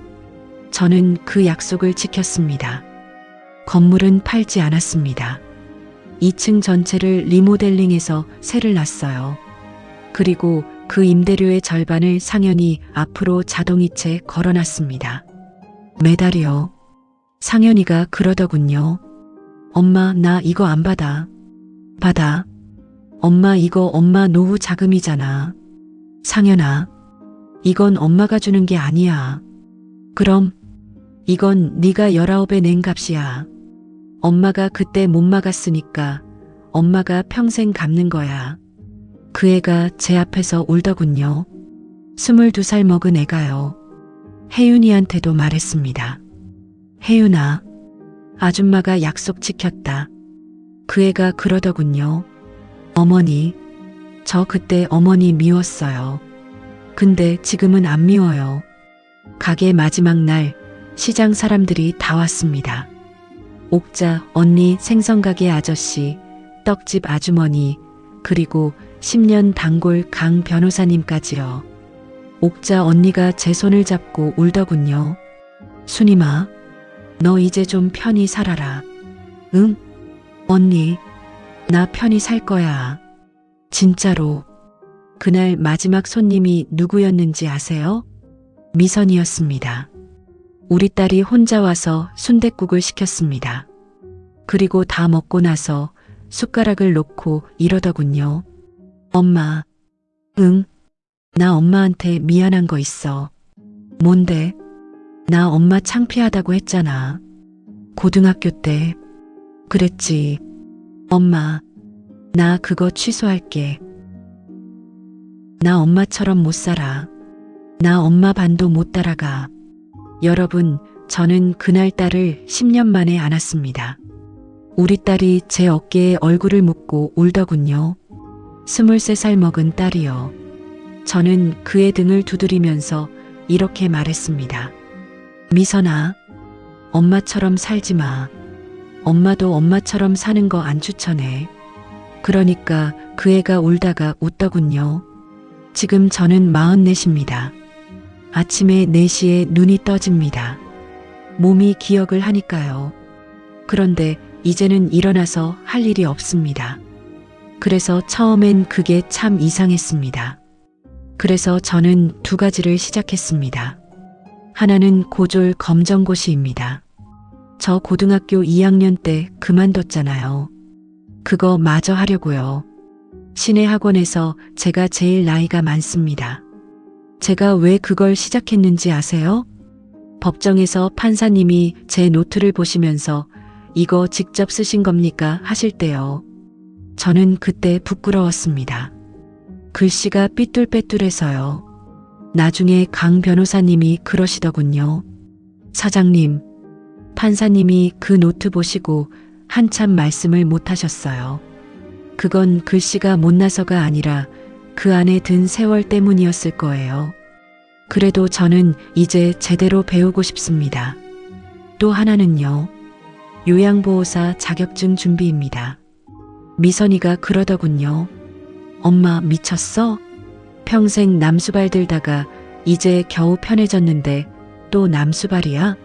저는 그 약속을 지켰습니다. 건물은 팔지 않았습니다. 2층 전체를 리모델링해서 새를 놨어요. 그리고 그 임대료의 절반을 상현이 앞으로 자동이체 걸어놨습니다. 매달이요. 상현이가 그러더군요. 엄마, 나 이거 안 받아. 받아. 엄마, 이거 엄마 노후 자금이잖아. 상현아, 이건 엄마가 주는 게 아니야. 그럼 이건 네가 19에 낸 값이야. 엄마가 그때 못 막았으니까 엄마가 평생 갚는 거야. 그 애가 제 앞에서 울더군요. 22살 먹은 애가요. 혜윤이한테도 말했습니다. 혜윤아, 아줌마가 약속 지켰다. 그 애가 그러더군요. 어머니, 저 그때 어머니 미웠어요. 근데 지금은 안 미워요. 가게 마지막 날 시장 사람들이 다 왔습니다. 옥자 언니, 생선가게 아저씨, 떡집 아주머니, 그리고 10년 단골 강 변호사님까지요. 옥자 언니가 제 손을 잡고 울더군요. 순임아, 너 이제 좀 편히 살아라. 응? 언니, 나 편히 살 거야. 진짜로. 그날 마지막 손님이 누구였는지 아세요? 미선이었습니다. 우리 딸이 혼자 와서 순댓국을 시켰습니다. 그리고 다 먹고 나서 숟가락을 놓고 이러더군요. 엄마, 응, 나 엄마한테 미안한 거 있어. 뭔데? 나 엄마 창피하다고 했잖아. 고등학교 때. 그랬지. 엄마, 나 그거 취소할게. 나 엄마처럼 못 살아. 나 엄마 반도 못 따라가. 여러분, 저는 그날 딸을 10년 만에 안았습니다. 우리 딸이 제 어깨에 얼굴을 묻고 울더군요. 23살 먹은 딸이요. 저는 그의 등을 두드리면서 이렇게 말했습니다. 미선아, 엄마처럼 살지 마. 엄마도 엄마처럼 사는 거 안 추천해. 그러니까 그 애가 울다가 웃더군요. 지금 저는 44입니다. 아침에 4시에 눈이 떠집니다. 몸이 기억을 하니까요. 그런데 이제는 일어나서 할 일이 없습니다. 그래서 처음엔 그게 참 이상했습니다. 그래서 저는 2가지를 시작했습니다. 하나는 고졸 검정고시입니다. 저 고등학교 2학년 때 그만뒀잖아요. 그거 마저 하려고요. 시내 학원에서 제가 제일 나이가 많습니다. 제가 왜 그걸 시작했는지 아세요? 법정에서 판사님이 제 노트를 보시면서 이거 직접 쓰신 겁니까? 하실 때요. 저는 그때 부끄러웠습니다. 글씨가 삐뚤빼뚤해서요. 나중에 강 변호사님이 그러시더군요. 사장님, 판사님이 그 노트 보시고 한참 말씀을 못 하셨어요. 그건 글씨가 못나서가 아니라 그 안에 든 세월 때문이었을 거예요. 그래도 저는 이제 제대로 배우고 싶습니다. 또 하나는요. 요양보호사 자격증 준비입니다. 미선이가 그러더군요. 엄마 미쳤어? 평생 남수발 들다가 이제 겨우 편해졌는데 또 남수발이야?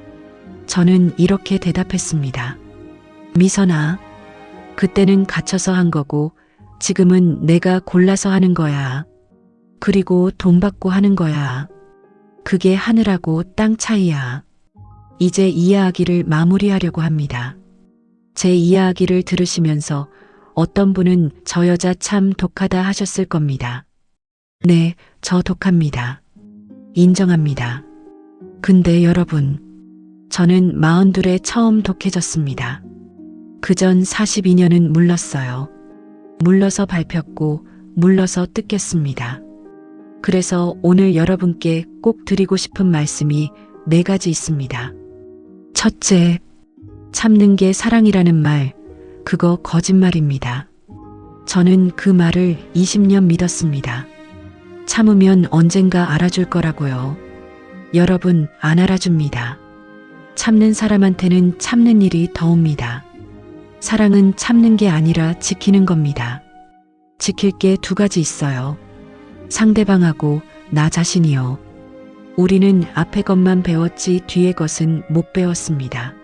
저는 이렇게 대답했습니다. 미선아, 그때는 갇혀서 한 거고 지금은 내가 골라서 하는 거야. 그리고 돈 받고 하는 거야. 그게 하늘하고 땅 차이야. 이제 이야기를 마무리하려고 합니다. 제 이야기를 들으시면서 어떤 분은 저 여자 참 독하다 하셨을 겁니다. 네, 저 독합니다. 인정합니다. 근데 여러분, 저는 42에 처음 독해졌습니다. 그전 42년은 물렀어요. 물러서 밟혔고 물러서 뜯겼습니다. 그래서 오늘 여러분께 꼭 드리고 싶은 말씀이 4가지 있습니다. 첫째, 참는 게 사랑이라는 말, 그거 거짓말입니다. 저는 그 말을 20년 믿었습니다. 참으면 언젠가 알아줄 거라고요. 여러분, 안 알아줍니다. 참는 사람한테는 참는 일이 더 옵니다. 사랑은 참는 게 아니라 지키는 겁니다. 지킬 게 두 가지 있어요. 상대방하고 나 자신이요. 우리는 앞의 것만 배웠지 뒤의 것은 못 배웠습니다.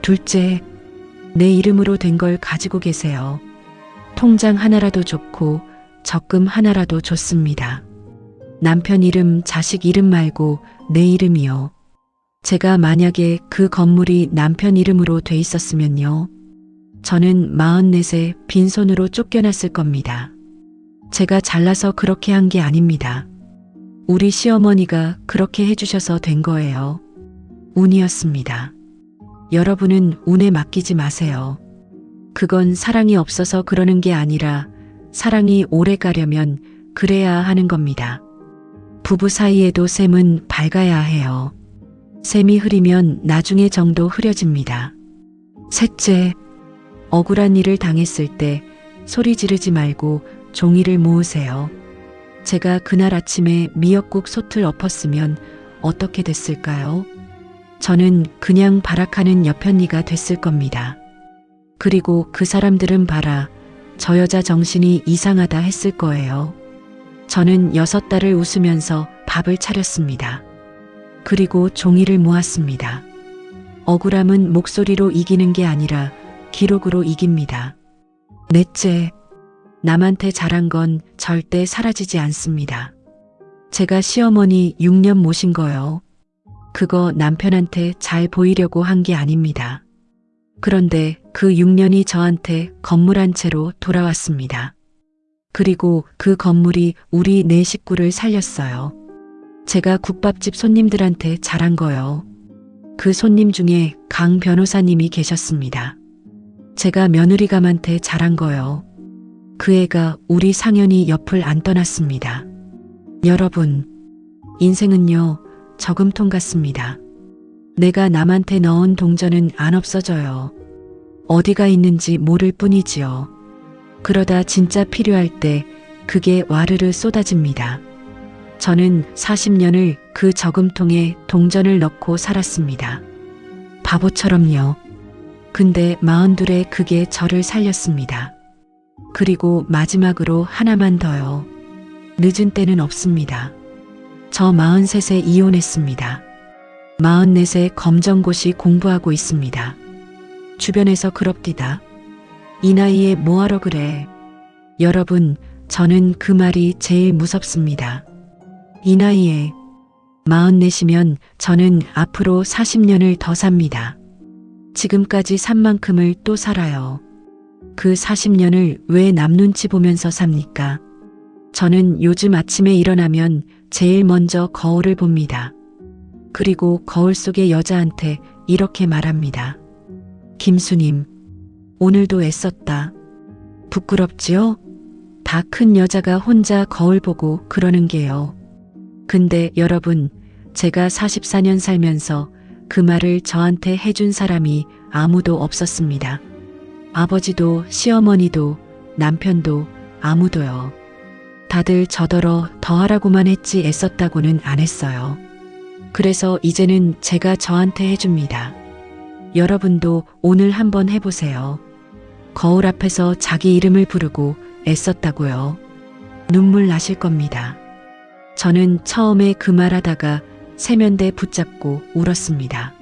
둘째, 내 이름으로 된 걸 가지고 계세요. 통장 하나라도 좋고 적금 하나라도 좋습니다. 남편 이름, 자식 이름 말고 내 이름이요. 제가 만약에 그 건물이 남편 이름으로 돼 있었으면요. 저는 44세 빈손으로 쫓겨났을 겁니다. 제가 잘나서 그렇게 한 게 아닙니다. 우리 시어머니가 그렇게 해주셔서 된 거예요. 운이었습니다. 여러분은 운에 맡기지 마세요. 그건 사랑이 없어서 그러는 게 아니라 사랑이 오래 가려면 그래야 하는 겁니다. 부부 사이에도 샘은 밝아야 해요. 샘이 흐리면 나중에 정도 흐려집니다. 셋째, 억울한 일을 당했을 때 소리 지르지 말고 종이를 모으세요. 제가 그날 아침에 미역국 솥을 엎었으면 어떻게 됐을까요? 저는 그냥 발악하는 여편니가 됐을 겁니다. 그리고 그 사람들은 봐라, 저 여자 정신이 이상하다 했을 거예요. 저는 6달을 웃으면서 밥을 차렸습니다. 그리고 종이를 모았습니다. 억울함은 목소리로 이기는 게 아니라 기록으로 이깁니다. 넷째, 남한테 잘한 건 절대 사라지지 않습니다. 제가 시어머니 6년 모신 거요. 그거 남편한테 잘 보이려고 한 게 아닙니다. 그런데 그 6년이 저한테 건물 한 채로 돌아왔습니다. 그리고 그 건물이 우리 4식구를 살렸어요. 제가 국밥집 손님들한테 잘한 거요. 그 손님 중에 강 변호사님이 계셨습니다. 제가 며느리감한테 잘한 거요. 그 애가 우리 상현이 옆을 안 떠났습니다. 여러분, 인생은요, 저금통 같습니다. 내가 남한테 넣은 동전은 안 없어져요. 어디가 있는지 모를 뿐이지요. 그러다 진짜 필요할 때 그게 와르르 쏟아집니다. 저는 40년을 그 저금통에 동전을 넣고 살았습니다. 바보처럼요. 근데 42에 그게 저를 살렸습니다. 그리고 마지막으로 하나만 더요. 늦은 때는 없습니다. 저 43세 이혼했습니다. 44세 검정고시 공부하고 있습니다. 주변에서 그럽디다. 이 나이에 뭐하러 그래? 여러분, 저는 그 말이 제일 무섭습니다. 이 나이에 44이면 저는 앞으로 40년을 더 삽니다. 지금까지 산 만큼을 또 살아요. 그 40년을 왜 남 눈치 보면서 삽니까? 저는 요즘 아침에 일어나면 제일 먼저 거울을 봅니다. 그리고 거울 속의 여자한테 이렇게 말합니다. 김수님, 오늘도 애썼다. 부끄럽지요? 다 큰 여자가 혼자 거울 보고 그러는 게요. 근데 여러분, 제가 44년 살면서 그 말을 저한테 해준 사람이 아무도 없었습니다. 아버지도 시어머니도 남편도 아무도요. 다들 저더러 더하라고만 했지 애썼다고는 안 했어요. 그래서 이제는 제가 저한테 해줍니다. 여러분도 오늘 한번 해보세요. 거울 앞에서 자기 이름을 부르고 애썼다고요. 눈물 나실 겁니다. 저는 처음에 그 말하다가 세면대 붙잡고 울었습니다.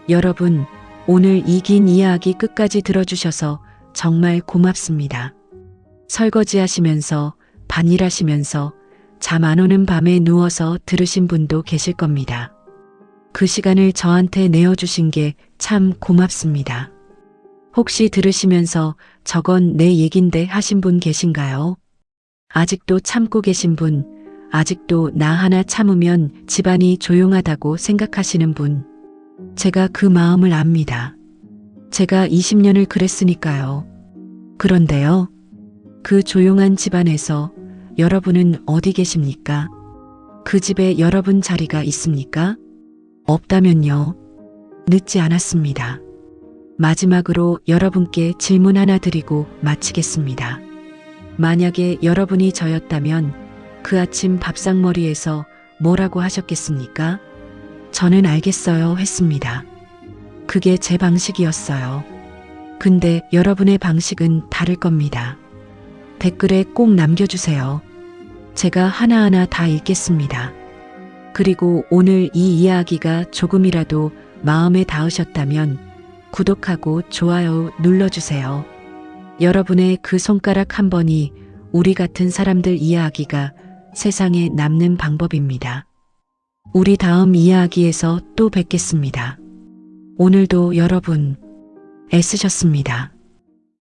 여러분, 오늘 이 긴 이야기 끝까지 들어주셔서 정말 고맙습니다. 설거지 하시면서, 밭일 하시면서, 잠 안 오는 밤에 누워서 들으신 분도 계실 겁니다. 그 시간을 저한테 내어주신 게 참 고맙습니다. 혹시 들으시면서 저건 내 얘긴데 하신 분 계신가요? 아직도 참고 계신 분, 아직도 나 하나 참으면 집안이 조용하다고 생각하시는 분, 제가 그 마음을 압니다. 제가 20년을 그랬으니까요. 그런데요, 그 조용한 집안에서 여러분은 어디 계십니까? 그 집에 여러분 자리가 있습니까? 없다면요, 늦지 않았습니다. 마지막으로 여러분께 질문 하나 드리고 마치겠습니다. 만약에 여러분이 저였다면 그 아침 밥상머리에서 뭐라고 하셨겠습니까? 저는 알겠어요 했습니다. 그게 제 방식이었어요. 근데 여러분의 방식은 다를 겁니다. 댓글에 꼭 남겨주세요. 제가 하나하나 다 읽겠습니다. 그리고 오늘 이 이야기가 조금이라도 마음에 닿으셨다면 구독하고 좋아요 눌러주세요. 여러분의 그 손가락 한 번이 우리 같은 사람들 이야기가 세상에 남는 방법입니다. 우리 다음 이야기에서 또 뵙겠습니다. 오늘도 여러분 애쓰셨습니다.